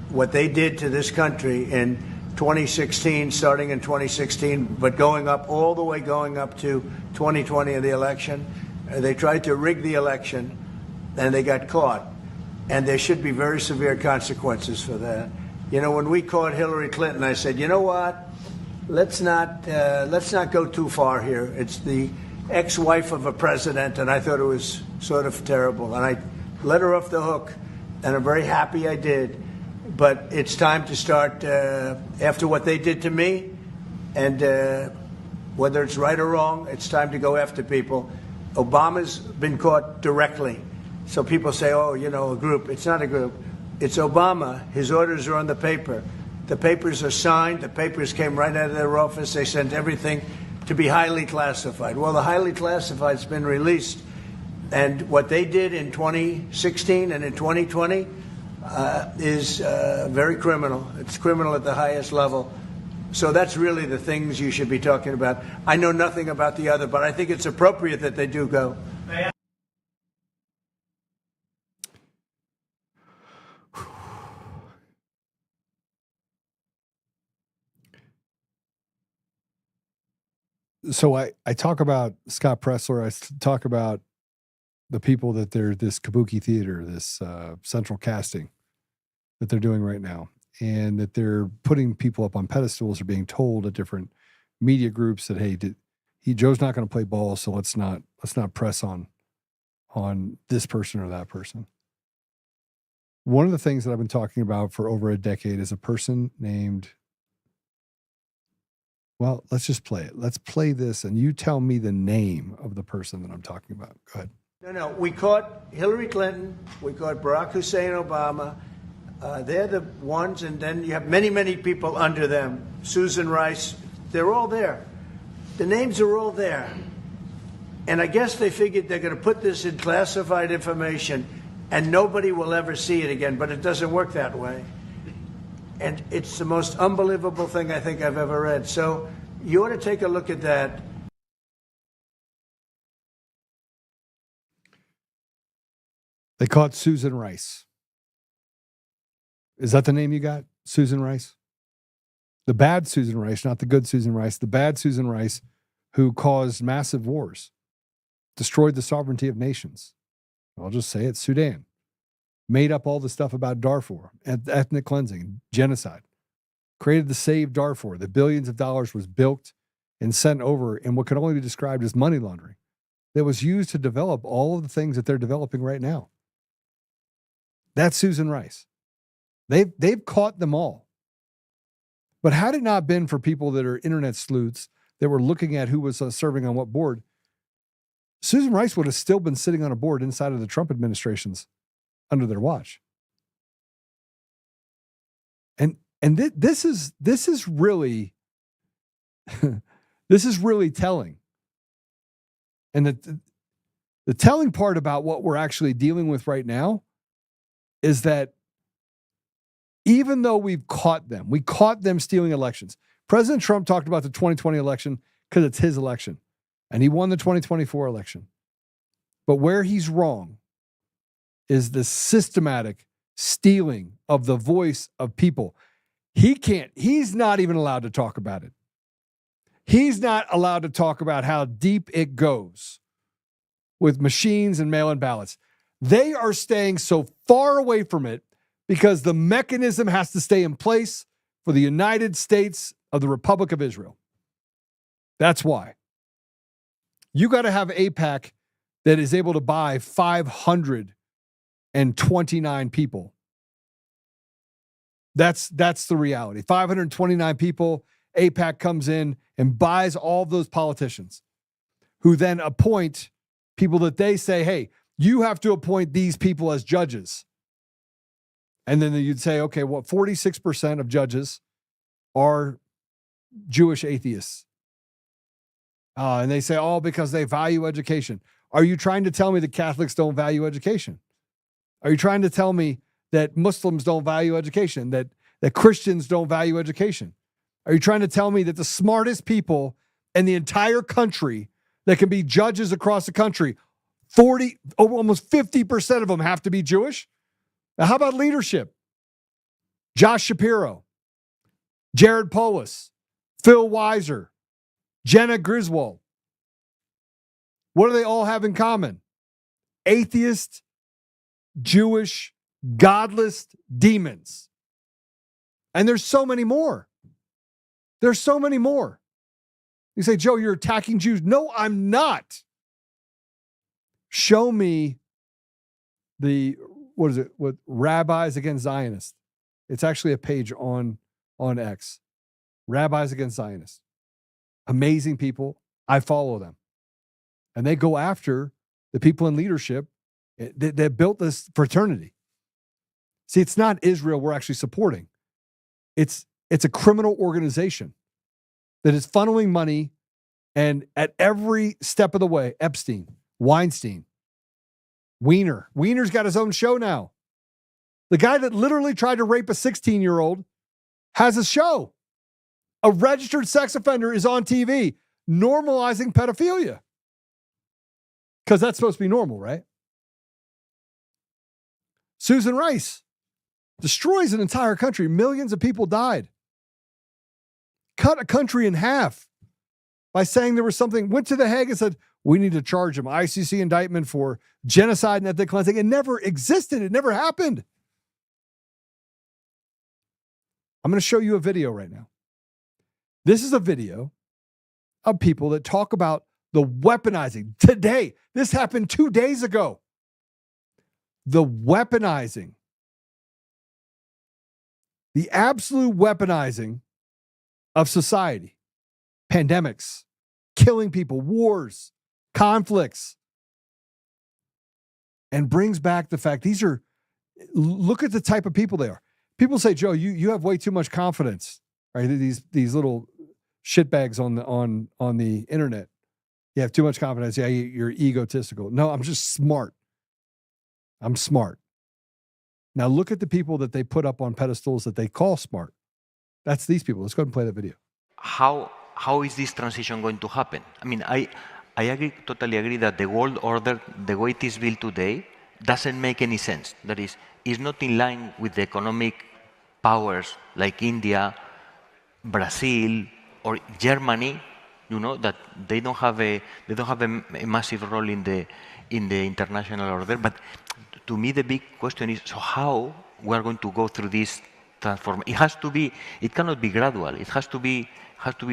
What they did to this country in 2016, starting in 2016, but going up to 2020 in the election, they tried to rig the election, and they got caught. And there should be very severe consequences for that. When we caught Hillary Clinton, I said, you know what? let's not go too far here. It's the ex-wife of a president, and I thought it was sort of terrible. And I let her off the hook, and I'm very happy I did. But it's time to start, after what they did to me, and whether it's right or wrong, it's time to go after people. Obama's been caught directly. So people say, oh, you know, a group. It's not a group. It's Obama. His orders are on the paper. The papers are signed. The papers came right out of their office. They sent everything to be highly classified. Well, the highly classified's been released. And what they did in 2016 and in 2020 is very criminal. It's criminal at the highest level. So that's really the things you should be talking about. I know nothing about the other, but I think it's appropriate that they do go. So I talk about Scott Pressler. I talk about the people that they're this kabuki theater, this central casting that they're doing right now, and that they're putting people up on pedestals or being told at different media groups that, hey, Joe's not going to play ball, so let's not press on this person or that person. One of the things that I've been talking about for over a decade is a person named, well, let's just play it. Let's play this, and you tell me the name of the person that I'm talking about. Go ahead. No. We caught Hillary Clinton. We caught Barack Hussein Obama. They're the ones, and then you have many, many people under them. Susan Rice. They're all there. The names are all there. And I guess they figured they're going to put this in classified information, and nobody will ever see it again. But it doesn't work that way. And it's the most unbelievable thing I think I've ever read. So you ought to take a look at that. They caught Susan Rice. Is that the name you got? Susan Rice? The bad Susan Rice, not the good Susan Rice. The bad Susan Rice who caused massive wars, destroyed the sovereignty of nations. I'll just say it, Sudan. Made up all the stuff about Darfur, ethnic cleansing, genocide. Created the Save Darfur. The billions of dollars was bilked and sent over in what could only be described as money laundering that was used to develop all of the things that they're developing right now. That's Susan Rice. They've caught them all. But had it not been for people that are internet sleuths that were looking at who was serving on what board, Susan Rice would have still been sitting on a board inside of the Trump administrations under their watch. And this is really this is really telling. And the telling part about what we're actually dealing with right now is that even though we caught them stealing elections. President Trump talked about the 2020 election because it's his election, and he won the 2024 election. But where he's wrong is the systematic stealing of the voice of people. He's not even allowed to talk about it. He's not allowed to talk about how deep it goes with machines and mail-in ballots. They are staying so far away from it because the mechanism has to stay in place for the United States of the Republic of Israel. That's why. You got to have AIPAC that is able to buy 529 people. That's the reality. 529 people, AIPAC comes in and buys all of those politicians who then appoint people that they say, hey, you have to appoint these people as judges. And then you'd say, okay, well, 46% of judges are Jewish atheists. And they say, oh, because they value education. Are you trying to tell me that Catholics don't value education? Are you trying to tell me that Muslims don't value education, that Christians don't value education? Are you trying to tell me that the smartest people in the entire country that can be judges across the country, almost 50% of them have to be Jewish? Now, how about leadership? Josh Shapiro, Jared Polis, Phil Weiser, Jenna Griswold. What do they all have in common? Atheist, Jewish, godless demons. And there's so many more. There's so many more. You say, Joe, you're attacking Jews. No, I'm not. Show me what Rabbis Against Zionists. It's actually a page on X. Rabbis Against Zionists. Amazing people. I follow them. And they go after the people in leadership that built this fraternity. See, it's not Israel we're actually supporting. It's a criminal organization that is funneling money, and at every step of the way, Epstein, Weinstein, Wiener's got his own show now. The guy that literally tried to rape a 16-year-old has a show. A registered sex offender is on TV normalizing pedophilia. Because that's supposed to be normal, right? Susan Rice destroys an entire country. Millions of people died. Cut a country in half by saying there was something, went to The Hague and said, we need to charge him. ICC indictment for genocide and ethnic cleansing. It never existed. It never happened. I'm going to show you a video right now. This is a video of people that talk about the weaponizing. Today, this happened 2 days ago. The weaponizing. The absolute weaponizing of society. Pandemics, killing people, wars, conflicts. And brings back the fact look at the type of people they are. People say, Joe, you have way too much confidence. Right? These little shitbags on the internet. You have too much confidence. Yeah, you're egotistical. No, I'm just smart. I'm smart. Now look at the people that they put up on pedestals that they call smart. That's these people. Let's go ahead and play that video. How is this transition going to happen? I mean, I totally agree that the world order, the way it is built today, doesn't make any sense. That is not in line with the economic powers like India, Brazil, or Germany. You know that they don't have a massive role in the international order. But to me, the big question is: so how we are going to go through this transformation? It cannot be gradual. It has to be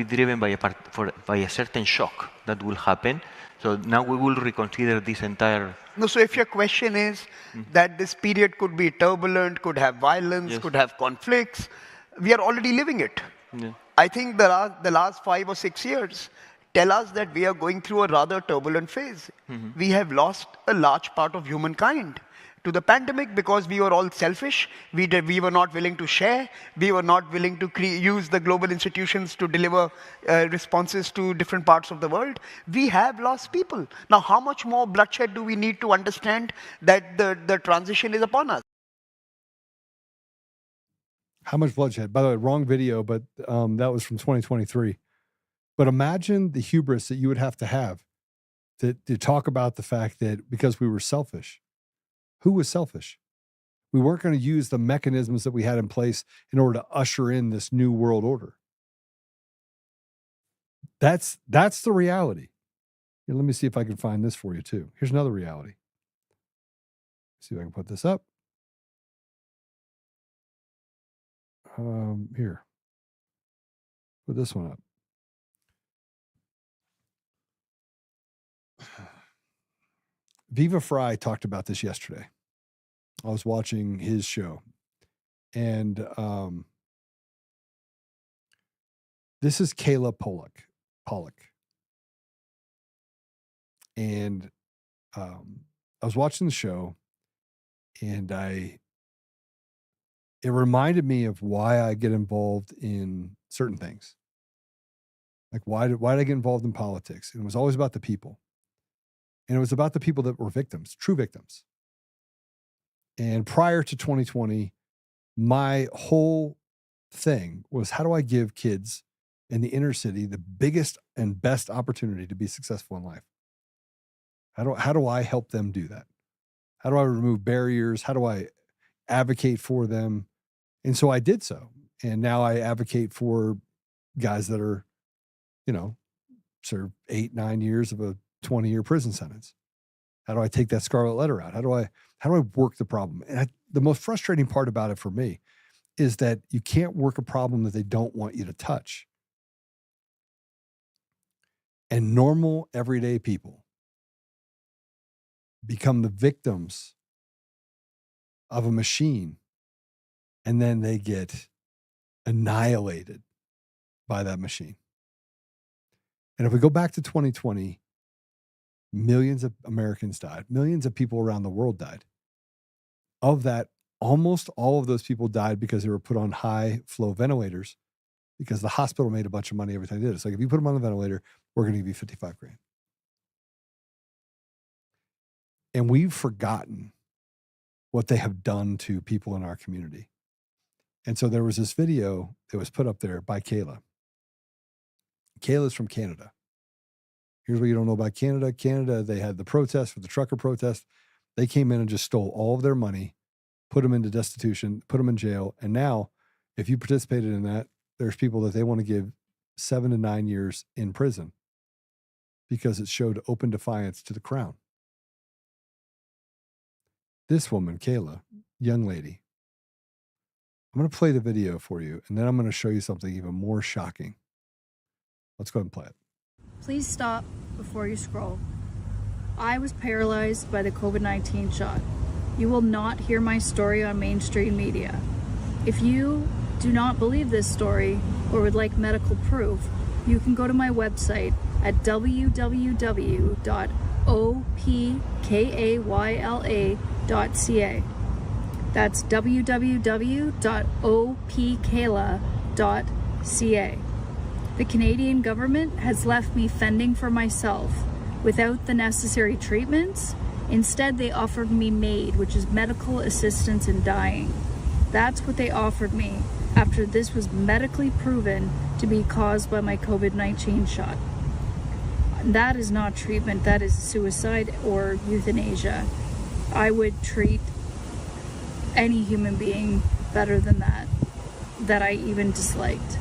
driven by a certain shock that will happen. So now we will reconsider this entire. No, so if your question is that this period could be turbulent, could have violence, Yes. could have conflicts, we are already living it. Yeah. I think the last 5 or 6 years tell us that we are going through a rather turbulent phase. We have lost a large part of humankind to the pandemic because we were all selfish. We were not willing to share. We were not willing to use the global institutions to deliver responses to different parts of the world. We have lost people. Now, how much more bloodshed do we need to understand that the transition is upon us? How much bloodshed? By the way, wrong video, but that was from 2023. But imagine the hubris that you would have to talk about the fact that because we were selfish. Who was selfish? We weren't going to use the mechanisms that we had in place in order to usher in this new world order. That's the reality. Here, let me see if I can find this for you too. Here's another reality. See if I can put this up. Here. Put this one up. Viva Fry talked about this yesterday. I was watching his show. And this is Kayla Pollock. And I was watching the show, and it reminded me of why I get involved in certain things. Like why did I get involved in politics? And it was always about the people. And it was about the people that were victims, true victims. And prior to 2020, my whole thing was, how do I give kids in the inner city the biggest and best opportunity to be successful in life? How do I help them do that? How do I remove barriers? How do I advocate for them? And so I did so. And now I advocate for guys that are, serve 8-9 years of a 20-year prison sentence. How do I take that scarlet letter out? How do I work the problem? And the most frustrating part about it for me is that you can't work a problem that they don't want you to touch. And normal, everyday people become the victims of a machine, and then they get annihilated by that machine. And if we go back to 2020, millions of Americans died. Millions of people around the world died. Of that, almost all of those people died because they were put on high flow ventilators, because the hospital made a bunch of money every time they did it. It's like, if you put them on the ventilator, we're going to give you 55 grand. And we've forgotten what they have done to people in our community. And so there was this video that was put up there by Kayla. Kayla's from Canada. Here's what you don't know about Canada. Canada, they had the protest for the trucker protest. They came in and just stole all of their money, put them into destitution, put them in jail. And now, if you participated in that, there's people that they want to give 7 to 9 years in prison because it showed open defiance to the crown. This woman, Kayla, young lady, I'm going to play the video for you, and then I'm going to show you something even more shocking. Let's go ahead and play it. Please stop before you scroll. I was paralyzed by the COVID-19 shot. You will not hear my story on mainstream media. If you do not believe this story or would like medical proof, you can go to my website at www.opkayla.ca. That's www.opkayla.ca. The Canadian government has left me fending for myself without the necessary treatments. Instead, they offered me MAID, which is medical assistance in dying. That's what they offered me after this was medically proven to be caused by my COVID-19 shot. That is not treatment, that is suicide or euthanasia. I would treat any human being better than that I even disliked.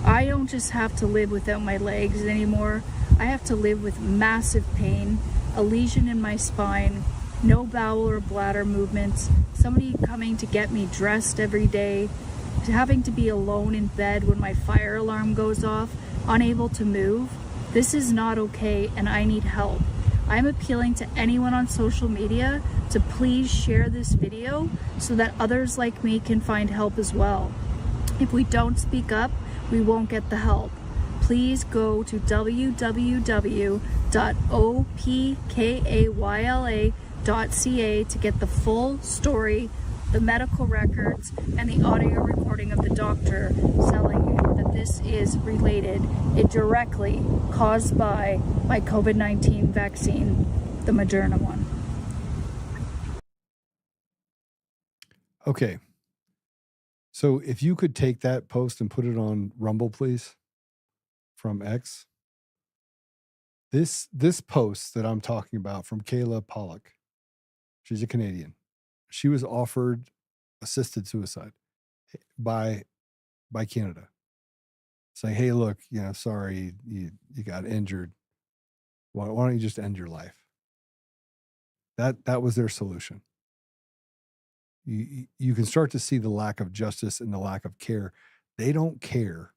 I don't just have to live without my legs anymore. I have to live with massive pain, a lesion in my spine, no bowel or bladder movements, somebody coming to get me dressed every day, having to be alone in bed when my fire alarm goes off, unable to move. This is not okay, and I need help. I'm appealing to anyone on social media to please share this video so that others like me can find help as well. If we don't speak up, we won't get the help. Please go to www.opkayla.ca to get the full story, the medical records, and the audio recording of the doctor telling you that this is related, it directly caused by my COVID-19 vaccine, the Moderna one. Okay. So if you could take that post and put it on Rumble, please, from X. This post that I'm talking about from Kayla Pollock, she's a Canadian. She was offered assisted suicide by Canada. Saying, hey, look, sorry, you got injured. Why don't you just end your life? That was their solution. You can start to see the lack of justice and the lack of care. They don't care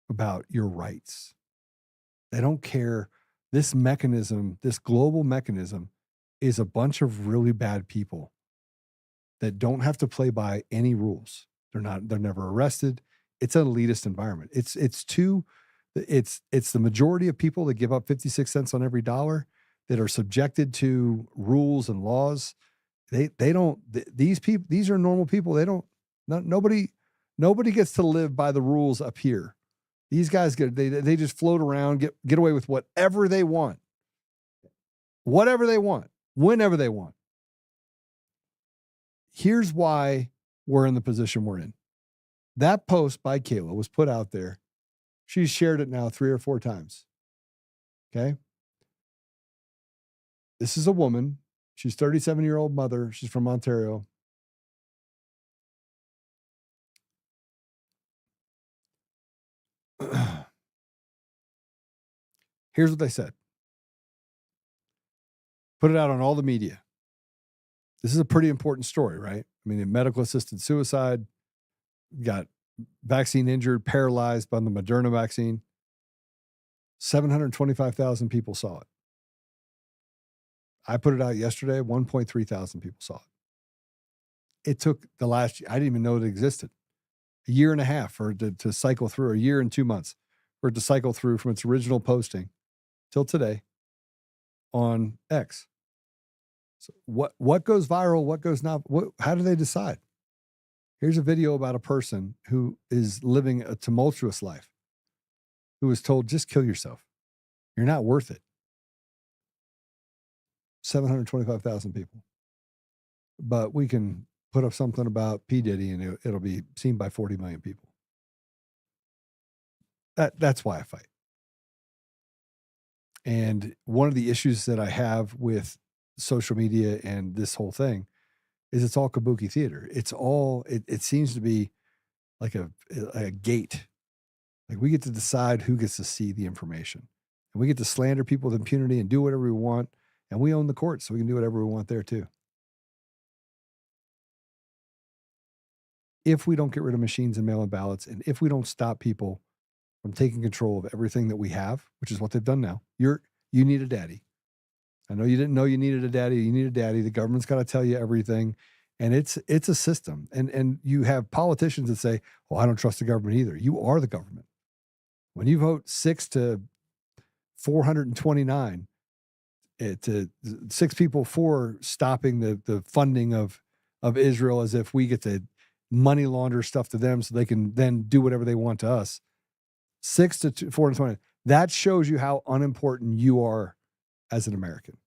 about your rights. They don't care. This mechanism, this global mechanism, is a bunch of really bad people that don't have to play by any rules. They're never arrested. It's an elitist environment. It's the majority of people that give up 56 cents on every dollar that are subjected to rules and laws. These are normal people. Nobody gets to live by the rules up here. These guys they just float around, get away with whatever they want. Whatever they want, whenever they want. Here's why we're in the position we're in. That post by Kayla was put out there. She's shared it now 3 or 4 times. Okay. This is a woman. She's 37-year-old mother. She's from Ontario. Here's what they said. Put it out on all the media. This is a pretty important story, right? I mean, medical assisted suicide, got vaccine injured, paralyzed by the Moderna vaccine. 725,000 people saw it. I put it out yesterday, 1.3 thousand people saw it. It took the last, I didn't even know it existed, a year and a half for it to cycle through, a year and 2 months for it to cycle through from its original posting till today on X. So what goes viral, what goes not, how do they decide? Here's a video about a person who is living a tumultuous life, who was told, just kill yourself. You're not worth it. 725,000 people. But we can put up something about P. Diddy and it'll be seen by 40 million people. That's why I fight. And one of the issues that I have with social media and this whole thing is it's all kabuki theater. It's all, it seems to be like a gate. Like we get to decide who gets to see the information. And we get to slander people with impunity and do whatever we want. And we own the court, so we can do whatever we want there too. If we don't get rid of machines and mail-in ballots, and if we don't stop people from taking control of everything that we have, which is what they've done now, you need a daddy. I know you didn't know you needed a daddy. You need a daddy. The government's got to tell you everything. And it's a system. And you have politicians that say, well, I don't trust the government either. You are the government. When you vote 6 to 429, to 6 people for stopping the funding of Israel, as if we get to money launder stuff to them so they can then do whatever they want to us. 6 to 420. That shows you how unimportant you are as an American.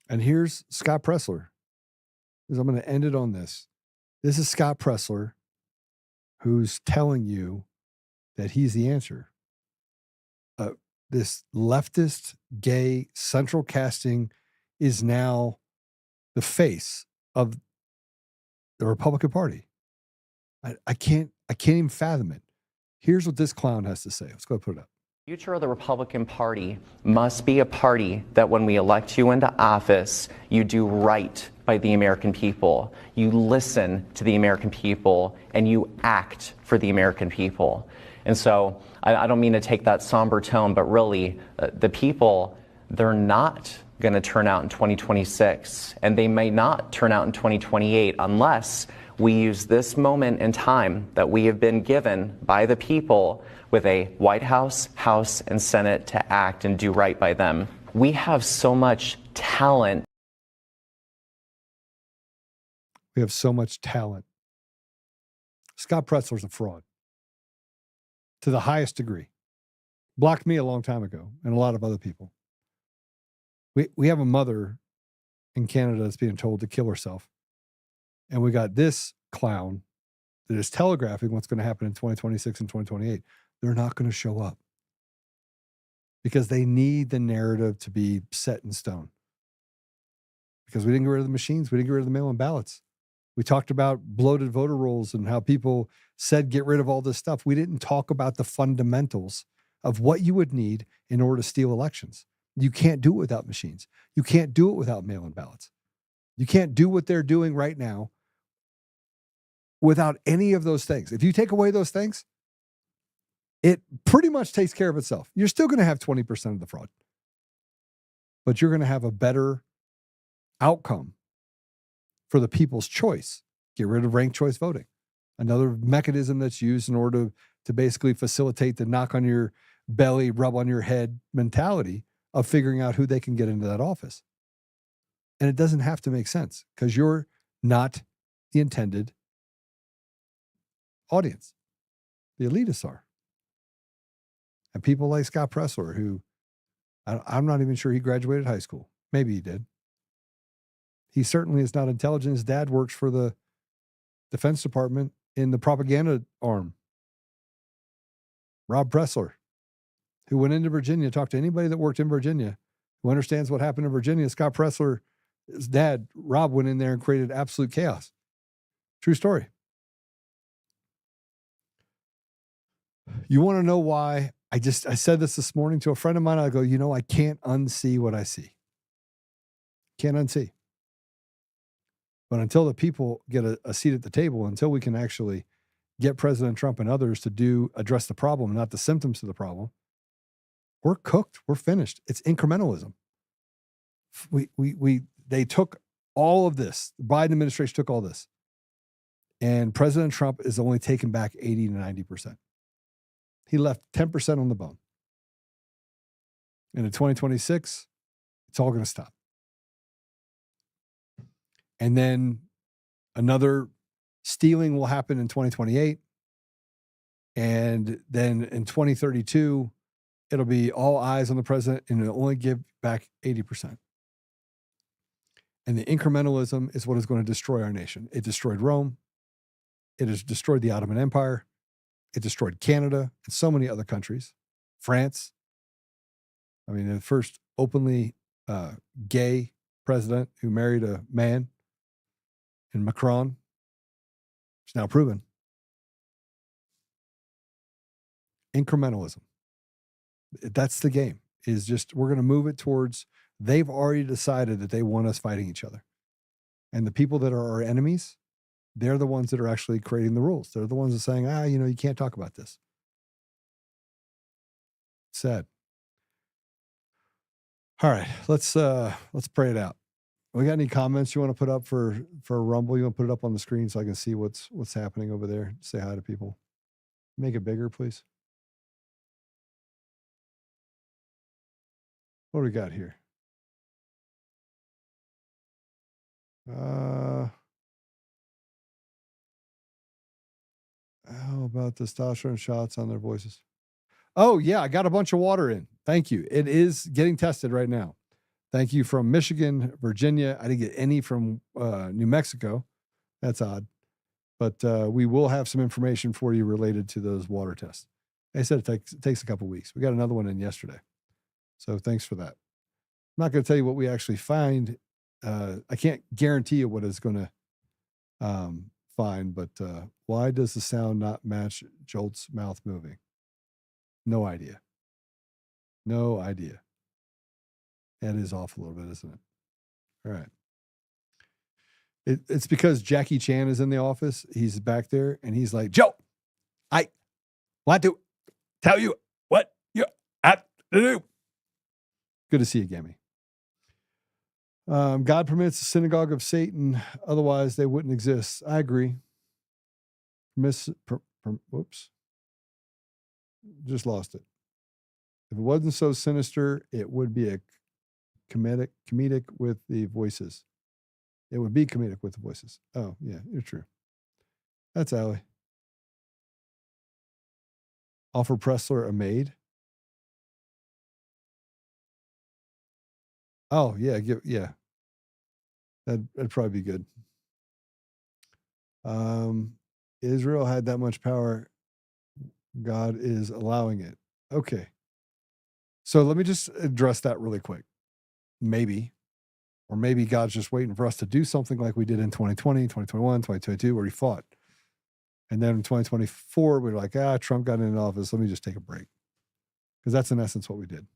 And here's Scott Pressler. I'm going to end it on this. This is Scott Pressler who's telling you that he's the answer. This leftist, gay, central casting is now the face of the Republican Party. I can't even fathom it. Here's what this clown has to say. Let's go put it up. The future of the Republican Party must be a party that when we elect you into office, you do right by the American people. You listen to the American people and you act for the American people. And so I don't mean to take that somber tone, but really the people, they're not going to turn out in 2026, and they may not turn out in 2028 unless we use this moment in time that we have been given by the people with a White House, House, and Senate to act and do right by them. We have so much talent. We have so much talent. Scott Pressler's a fraud to the highest degree. Blocked me a long time ago, and a lot of other people. We have a mother in Canada that's being told to kill herself. And we got this clown that is telegraphing what's going to happen in 2026 and 2028. They're not going to show up because they need the narrative to be set in stone. Because we didn't get rid of the machines. We didn't get rid of the mail-in ballots. We talked about bloated voter rolls and how people said, get rid of all this stuff. We didn't talk about the fundamentals of what you would need in order to steal elections. You can't do it without machines. You can't do it without mail-in ballots. You can't do what they're doing right now without any of those things. If you take away those things, it pretty much takes care of itself. You're still going to have 20% of the fraud, but you're going to have a better outcome for the people's choice. Get rid of ranked choice voting. Another mechanism that's used in order to basically facilitate the knock on your belly, rub on your head mentality of figuring out who they can get into that office. And it doesn't have to make sense because you're not the intended audience. The elitists are. And people like Scott Pressler, who I'm not even sure he graduated high school. Maybe he did. He certainly is not intelligent. His dad works for the Defense Department in the propaganda arm. Rob Pressler, who went into Virginia, talked to anybody that worked in Virginia, who understands what happened in Virginia. Scott Pressler, his dad, Rob, went in there and created absolute chaos. True story. You want to know why? I said this morning to a friend of mine. I go, I can't unsee what I see. Can't unsee. But until the people get a seat at the table, until we can actually get President Trump and others to address the problem, not the symptoms of the problem, we're cooked. We're finished. It's incrementalism. They took all of this. The Biden administration took all this. And President Trump is only taking back 80 to 90%. He left 10% on the bone. And in 2026, it's all going to stop. And then another stealing will happen in 2028. And then in 2032, it'll be all eyes on the president and it'll only give back 80%. And the incrementalism is what is going to destroy our nation. It destroyed Rome. It has destroyed the Ottoman Empire. It destroyed Canada and so many other countries. France. I mean, the first openly gay president who married a man, and Macron. It's now proven. Incrementalism. That's the game. Is just we're going to move it towards. They've already decided that they want us fighting each other, and the people that are our enemies, they're the ones that are actually creating the rules. They're the ones that are saying, you can't talk about this. Sad. All right, let's pray it out. We got any comments you want to put up for Rumble? You want to put it up on the screen so I can see what's happening over there? Say hi to people. Make it bigger, please. What do we got here? How about testosterone shots on their voices? Oh, yeah, I got a bunch of water in. Thank you. It is getting tested right now. Thank you from Michigan, Virginia. I didn't get any from New Mexico. That's odd. But we will have some information for you related to those water tests. I said it takes a couple weeks. We got another one in yesterday. So thanks for that. I'm not going to tell you what we actually find. I can't guarantee you what it's going to find, but why does the sound not match Jolt's mouth moving? No idea. No idea. That is off a little bit, isn't it? All right. It's because Jackie Chan is in the office. He's back there, and he's like, Joe, I want to tell you what you have to do. Good to see you, Gammy. God permits the synagogue of Satan. Otherwise, they wouldn't exist. I agree. Whoops. Just lost it. If it wasn't so sinister, it would be a comedic with the voices. It would be comedic with the voices. Oh, yeah, you're true. That's Allie. Offer Pressler a maid. Oh, yeah, yeah. That'd probably be good. Israel had that much power. God is allowing it. Okay. So let me just address that really quick. Maybe, or maybe God's just waiting for us to do something like we did in 2020, 2021, 2022, where he fought. And then in 2024, we were like, Trump got in office. Let me just take a break. Because that's in essence what we did.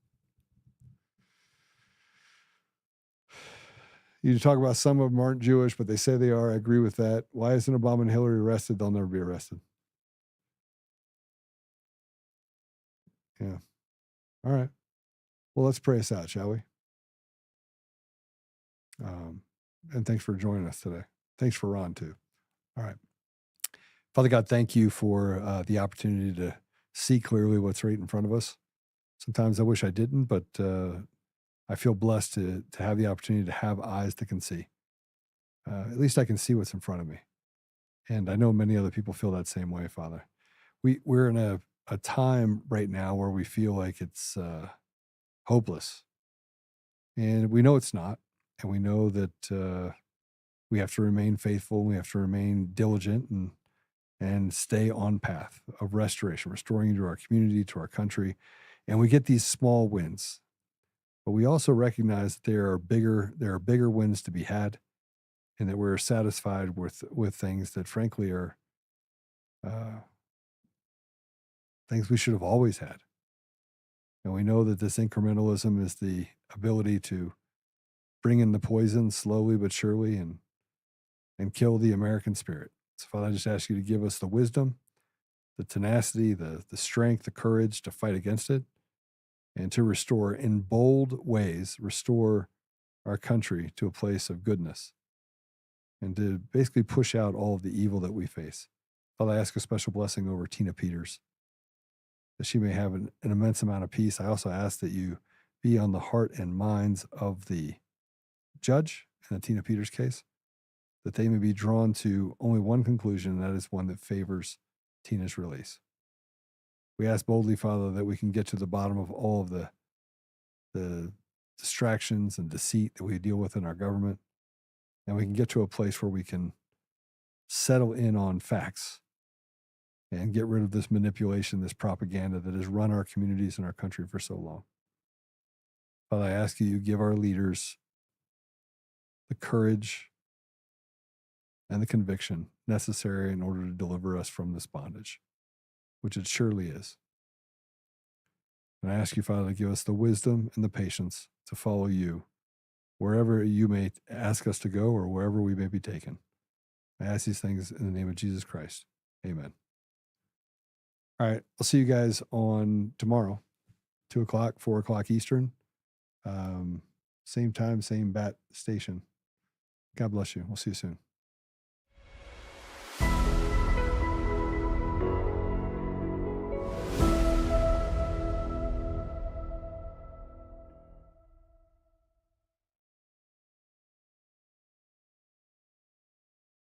You talk about some of them aren't Jewish, but they say they are. I agree with that. Why isn't Obama and Hillary arrested? They'll never be arrested. Yeah. All right. Well, let's pray us out, shall we? And thanks for joining us today. Thanks for Ron, too. All right. Father God, thank you for the opportunity to see clearly what's right in front of us. Sometimes I wish I didn't, but I feel blessed to have the opportunity to have eyes that can see. At least I can see what's in front of me. And I know many other people feel that same way, Father. We're in a time right now where we feel like it's hopeless. And we know it's not. And we know that we have to remain faithful. We have to remain diligent and stay on path of restoration, restoring to our community, to our country. And we get these small wins. But we also recognize that there are bigger wins to be had, and that we're satisfied with things that frankly are things we should have always had. And we know that this incrementalism is the ability to bring in the poison slowly but surely and kill the American spirit. So Father, I just ask you to give us the wisdom, the tenacity, the strength, the courage to fight against it. and to restore in bold ways, restore our country to a place of goodness, and to basically push out all of the evil that we face. Father, I ask a special blessing over Tina Peters, that she may have an immense amount of peace. I also ask that you be on the heart and minds of the judge in the Tina Peters case, that they may be drawn to only one conclusion, and that is one that favors Tina's release. We ask boldly, Father, that we can get to the bottom of all of the distractions and deceit that we deal with in our government, and we can get to a place where we can settle in on facts and get rid of this manipulation, this propaganda that has run our communities and our country for so long. Father, I ask you, give our leaders the courage and the conviction necessary in order to deliver us from this bondage, which it surely is. And I ask you, Father, to give us the wisdom and the patience to follow you wherever you may ask us to go or wherever we may be taken. I ask these things in the name of Jesus Christ. Amen. All right, I'll see you guys on tomorrow, 2 o'clock, 4 o'clock Eastern. Same time, same bat station. God bless you. We'll see you soon.